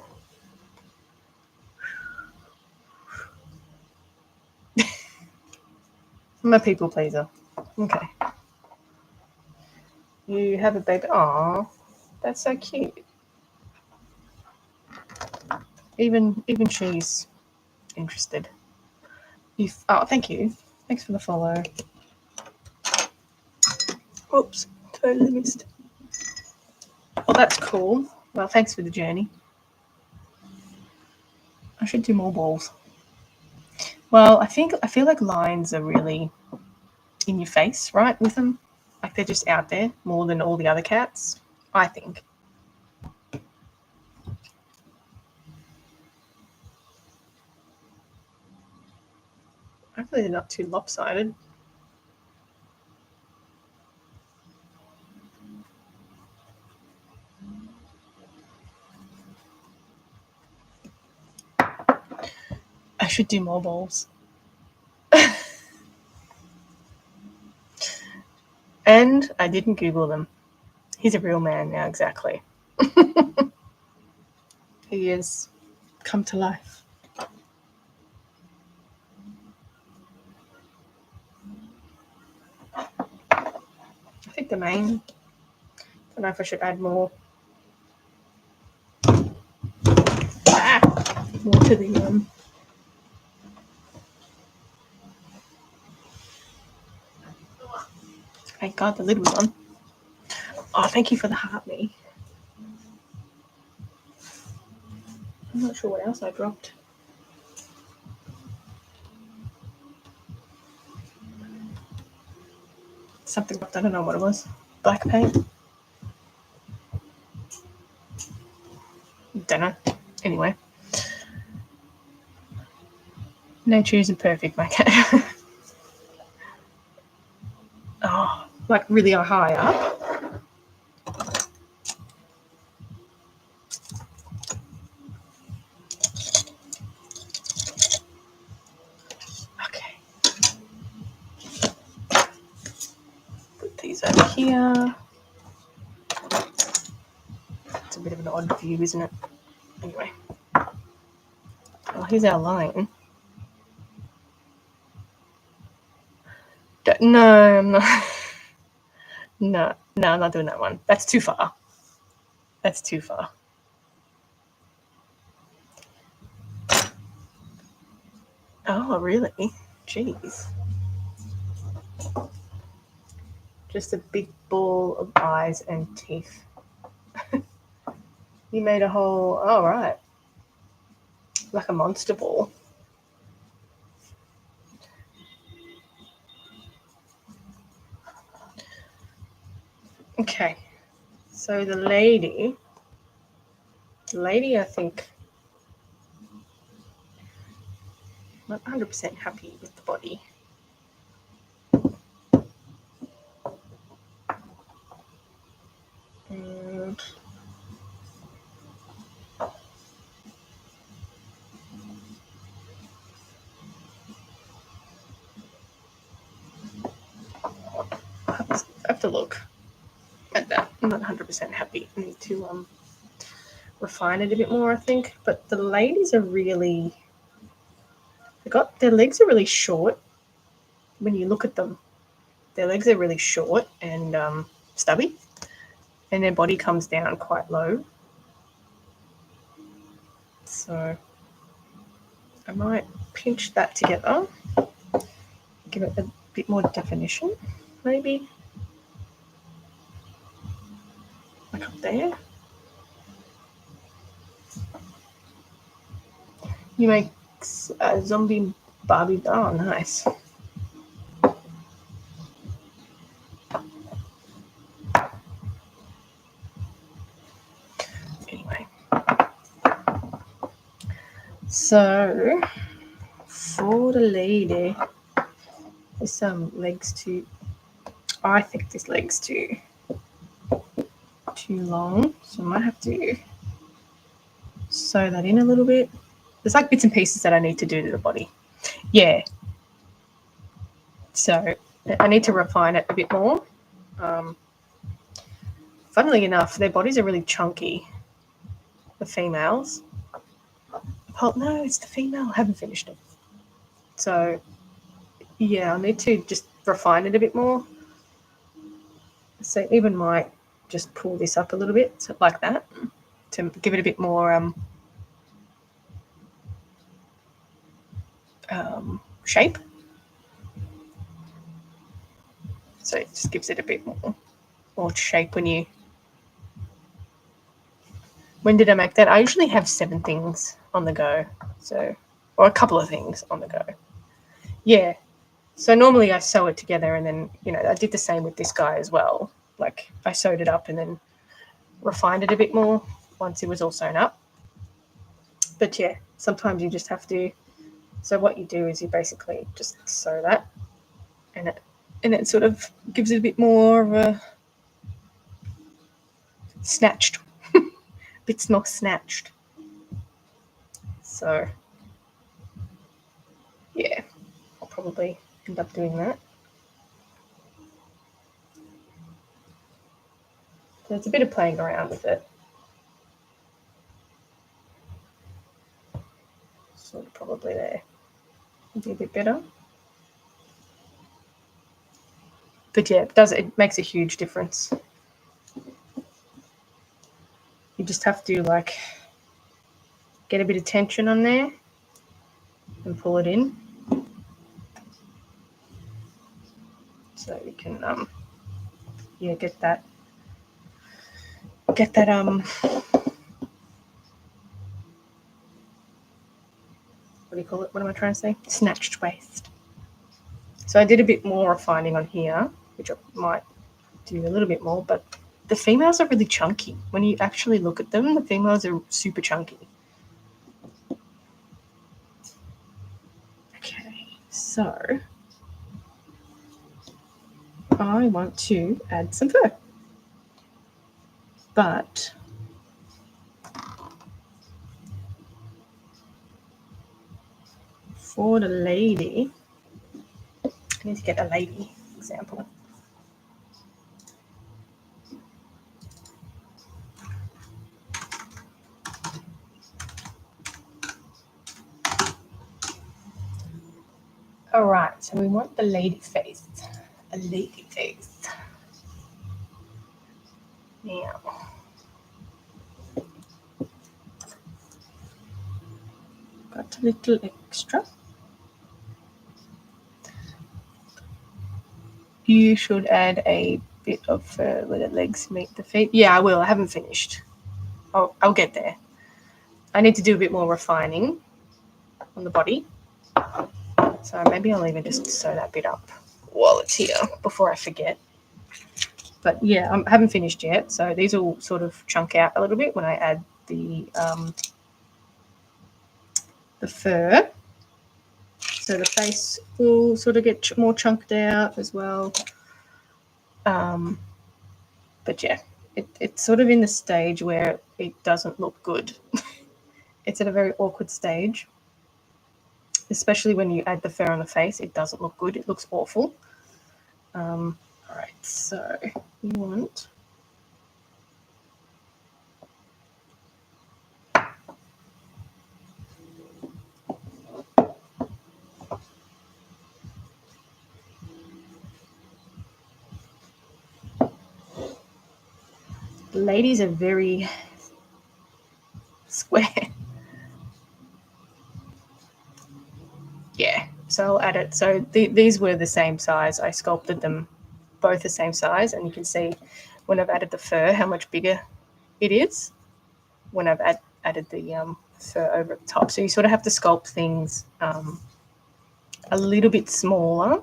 Speaker 1: I'm a people pleaser. Okay. You have a baby. Aw, that's so cute. Even she's interested. Oh, thank you. Thanks for the follow. Oops, totally missed. Well, that's cool. Well, thanks for the journey. I should do more balls. Well, I feel like lions are really in your face, right, with them. Like they're just out there more than all the other cats, I think. Hopefully they're not too lopsided. I should do more balls. And I didn't Google them. He's a real man now, exactly. He has come to life. I think the main. I don't know if I should add more. More to the Thank God the lid was on. Oh, thank you for the heart, me. I'm not sure what else I dropped. Something dropped. I don't know what it was. Black paint. Don't know. Anyway. Nature isn't perfect, my cat. Oh, like really high up. Okay. Put these over here. It's a bit of an odd view, isn't it? Anyway. Oh, here's our lion. No, I'm not. No, I'm not doing that one. That's too far. That's too far. Oh, really? Jeez. Just a big ball of eyes and teeth. You made a whole. Oh, right. Like a monster ball. Okay. So the lady, I think, not 100% happy with the body. And I have to look at that. I'm not 100% happy. I need to refine it a bit more, I think. But the ladies are really, their legs are really short. When you look at them, their legs are really short and stubby, and their body comes down quite low. So I might pinch that together, give it a bit more definition, maybe. Like up there. You make a zombie Barbie. Oh, nice. Anyway. So, for the lady. There's some legs too. I think this leg's too long, so I might have to sew that in a little bit. There's like bits and pieces that I need to do to the body. Yeah. So I need to refine it a bit more. Funnily enough, their bodies are really chunky, the females. Oh, no, it's the female. I haven't finished it. So, yeah, I need to just refine it a bit more. So even might just pull this up a little bit, so like that, to give it a bit more shape. So it just gives it a bit more shape when you... When did I make that? I usually have 7 things on the go, so, or a couple of things on the go. Yeah. So normally I sew it together, and then, you know, I did the same with this guy as well. Like I sewed it up and then refined it a bit more once it was all sewn up. But yeah, sometimes you just have to... So what you do is you basically just sew that, and it sort of gives it a bit more of a snatched, bits more snatched. So yeah, I'll probably end up doing that. So it's a bit of playing around with it. Sort of probably there. Be a bit better. But yeah, it makes a huge difference. You just have to like get a bit of tension on there and pull it in. So you can get that what do you call it? What am I trying to say? Snatched waist. So I did a bit more refining on here, which I might do a little bit more, but the females are really chunky. When you actually look at them, the females are super chunky. Okay, so I want to add some fur. But for the lady, I need to get a lady example. All right, so we want the lady face. A lady face. Now, got a little extra. You should add a bit of fur where the legs meet the feet. Yeah, I will. I haven't finished. I'll get there. I need to do a bit more refining on the body. So maybe I'll even just sew that bit up while it's here before I forget. But yeah, I haven't finished yet. So these will sort of chunk out a little bit when I add the fur. So the face will sort of get more chunked out as well. But yeah, it's sort of in the stage where it doesn't look good. It's at a very awkward stage. Especially when you add the fur on the face, it doesn't look good. It looks awful. All right, so you want ladies are very square. Yeah, so I'll add it. So these were the same size. I sculpted them both the same size, and you can see when I've added the fur how much bigger it is when I've added the fur over the top. So you sort of have to sculpt things a little bit smaller,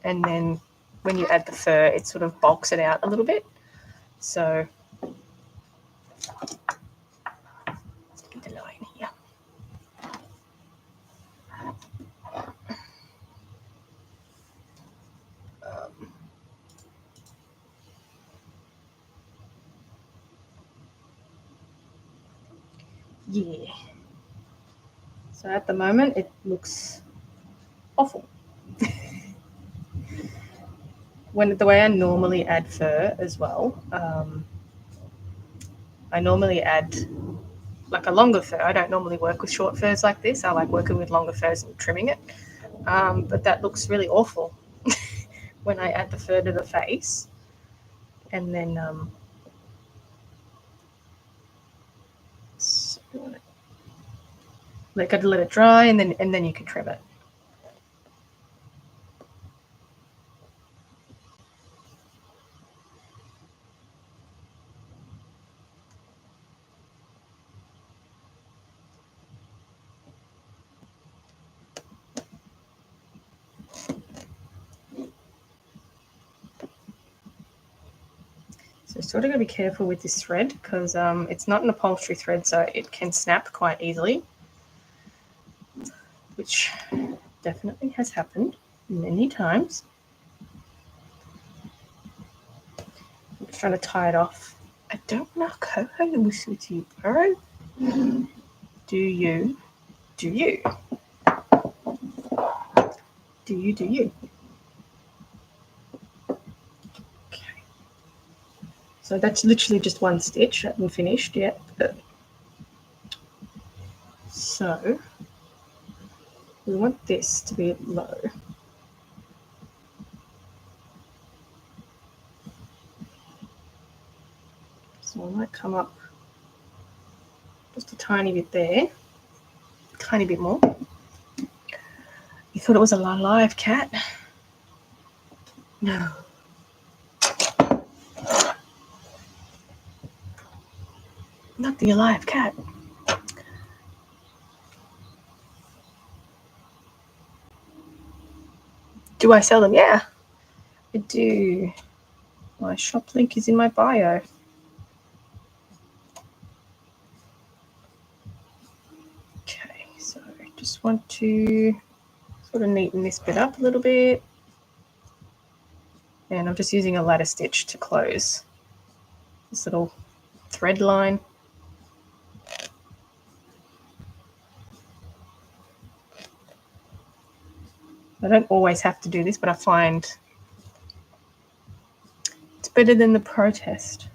Speaker 1: and then when you add the fur, it sort of bulks it out a little bit. So let's get the line here. yeah. So at the moment it looks awful. The way I normally add fur as well, I normally add like a longer fur. I don't normally work with short furs like this. I like working with longer furs and trimming it. But that looks really awful when I add the fur to the face. And then let it dry, and then you can trim it. So sort of got to be careful with this thread because it's not an upholstery thread, so it can snap quite easily, which definitely has happened many times. I'm just trying to tie it off. I don't want to co-host with you, bro. Do you? Do you? Do you? Do you? Okay. So that's literally just one stitch. I haven't finished yet. So we want this to be low. So I might come up just a tiny bit there. Tiny bit more. You thought it was a live cat? No. Not the alive cat. Do I sell them? Yeah, I do. My shop link is in my bio. Okay, so I just want to sort of neaten this bit up a little bit. And I'm just using a ladder stitch to close this little thread line. I don't always have to do this, but I find it's better than the protest. Is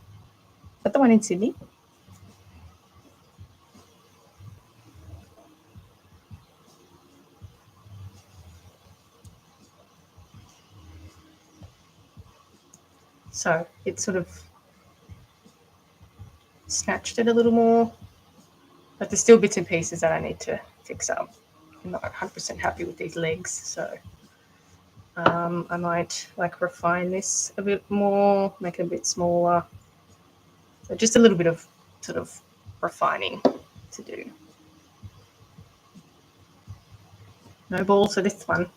Speaker 1: that the one in Sydney? So it sort of snatched it a little more, but there's still bits and pieces that I need to fix up. I'm not 100% happy with these legs, so I might like refine this a bit more, make it a bit smaller. So just a little bit of sort of refining to do. No balls for this one.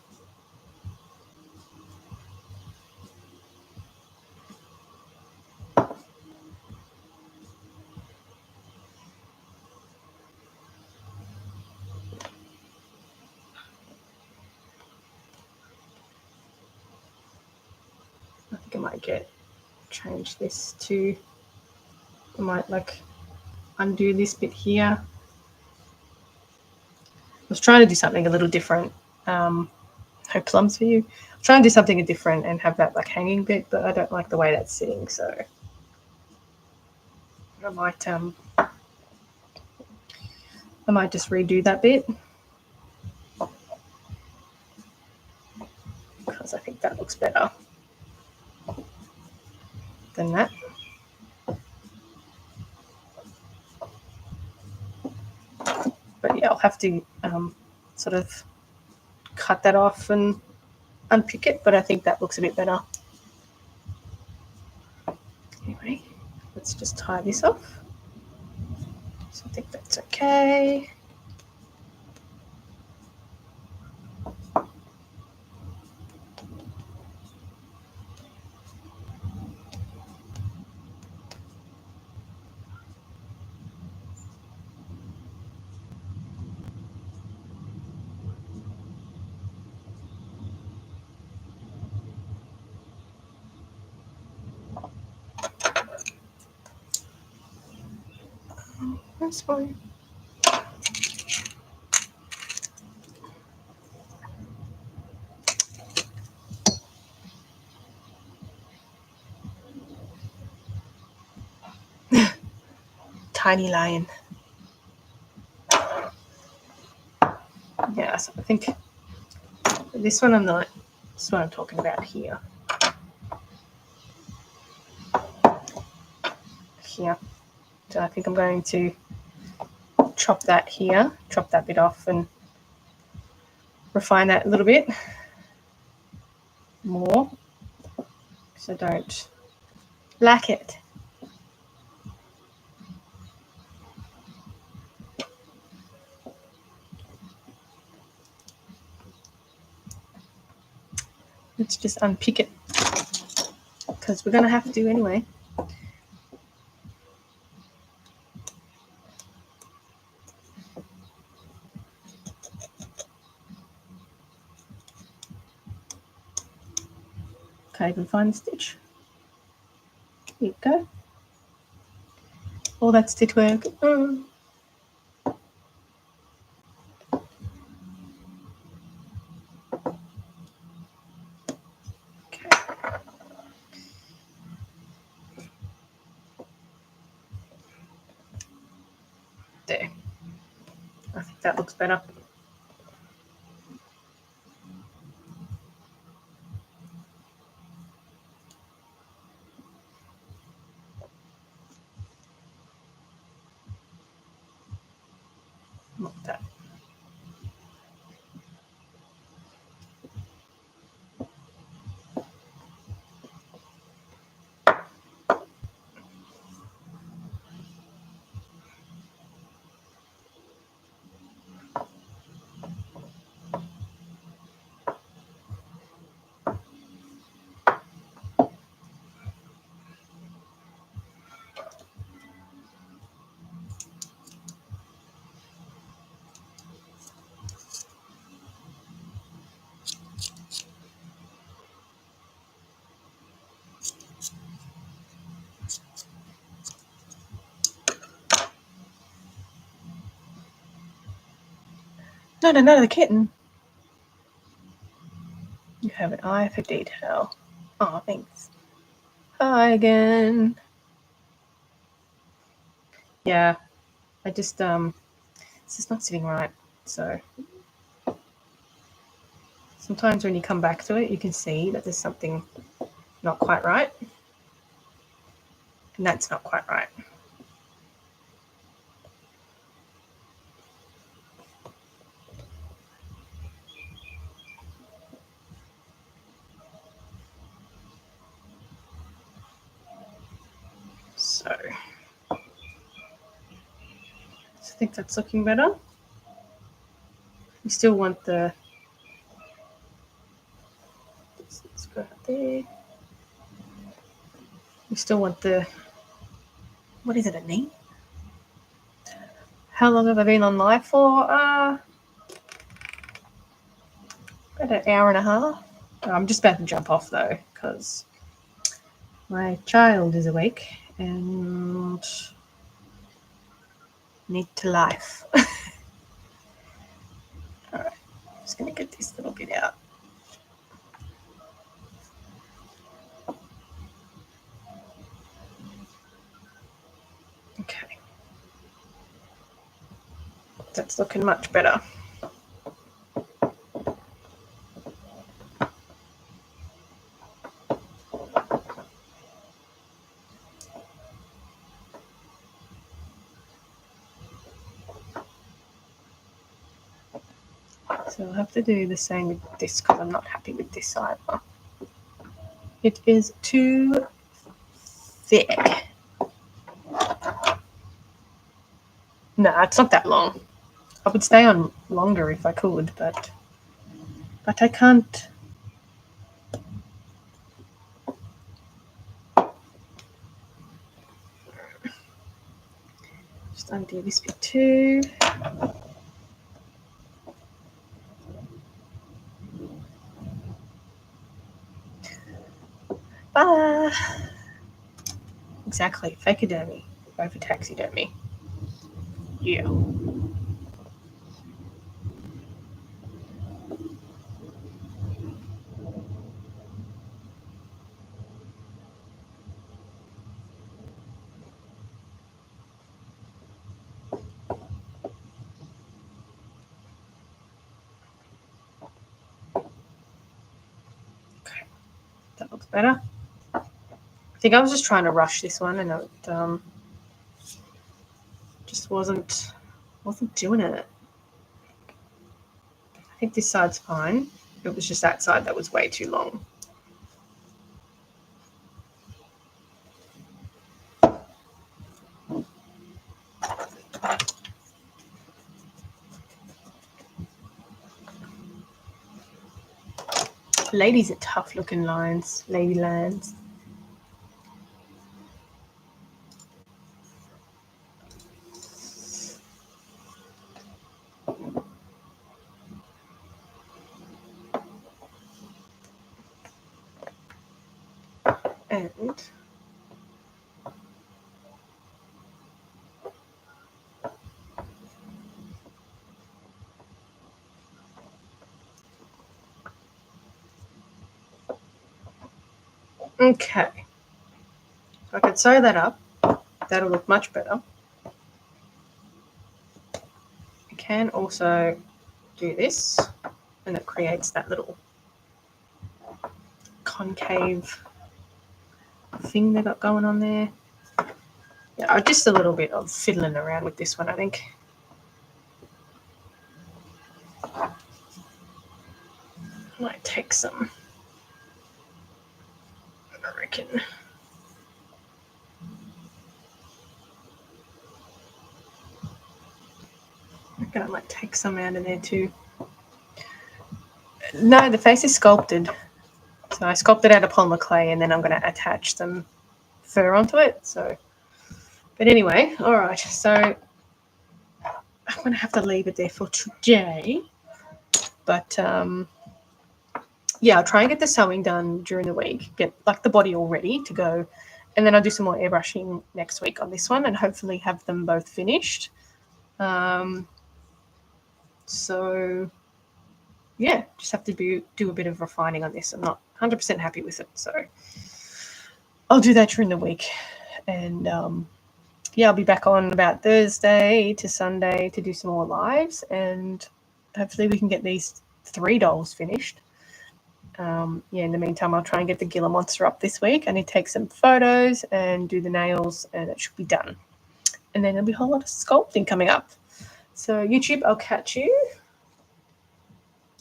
Speaker 1: I think I might change this to, I might like undo this bit here. I was trying to do something a little different. No plums for you. I'm trying to do something different and have that like hanging bit, but I don't like the way that's sitting, so I might just redo that bit because I think that looks better than that. But yeah, I'll have to sort of cut that off and unpick it, but I think that looks a bit better. Anyway, let's just tie this off. So I think that's okay. That's fine. tiny lion. Yeah, so I think this one this is what I'm talking about here. Here. So I think I'm going to chop that here, chop that bit off and refine that a little bit more so don't lack it. Let's just unpick it because we're going to have to anyway. Can't even find the stitch. Here you go. All that stitch work. Okay. There. I think that looks better. Not that. Not another kitten. You have an eye for detail. Oh, thanks. Hi again. Yeah, I just this is not sitting right. So sometimes when you come back to it, you can see that there's something not quite right, and that's not quite right. So I think that's looking better. We still want the, let's go out there. We still want the, what is it, a knee? How long have I been on live for? About an hour and a half. I'm just about to jump off though, because my child is awake and need to life. All right, I'm just going to get this little bit out. Okay. That's looking much better. So I'll have to do the same with this because I'm not happy with this either. It is too thick. No, it's not that long. I would stay on longer if I could, but I can't. Just undo this bit too. Exactly, fakeodermy over taxidermy. Yeah. looks better. I think I was just trying to rush this one, and it just wasn't doing it. I think this side's fine. It was just that side that was way too long. Ladies are tough looking lines, lady lands. And okay, so I can sew that up. That'll look much better. I can also do this, and it creates that little concave thing they got going on there. Yeah, just a little bit of fiddling around with this one, I think. I might take some, I reckon. I might take some out of there too. No, the face is sculpted. So I sculpted out of polymer clay, and then I'm going to attach some fur onto it. So, but anyway, all right. So I'm going to have to leave it there for today. But yeah, I'll try and get the sewing done during the week. Get like the body all ready to go, and then I'll do some more airbrushing next week on this one, and hopefully have them both finished. So yeah, just have to do a bit of refining on this. I'm not 100% happy with it, so I'll do that during the week. And yeah, I'll be back on about Thursday to Sunday to do some more lives, and hopefully we can get these 3 dolls finished. Yeah, in the meantime, I'll try and get the Gila monster up this week. I need to take some photos and do the nails, and it should be done. And then there'll be a whole lot of sculpting coming up. So YouTube, I'll catch you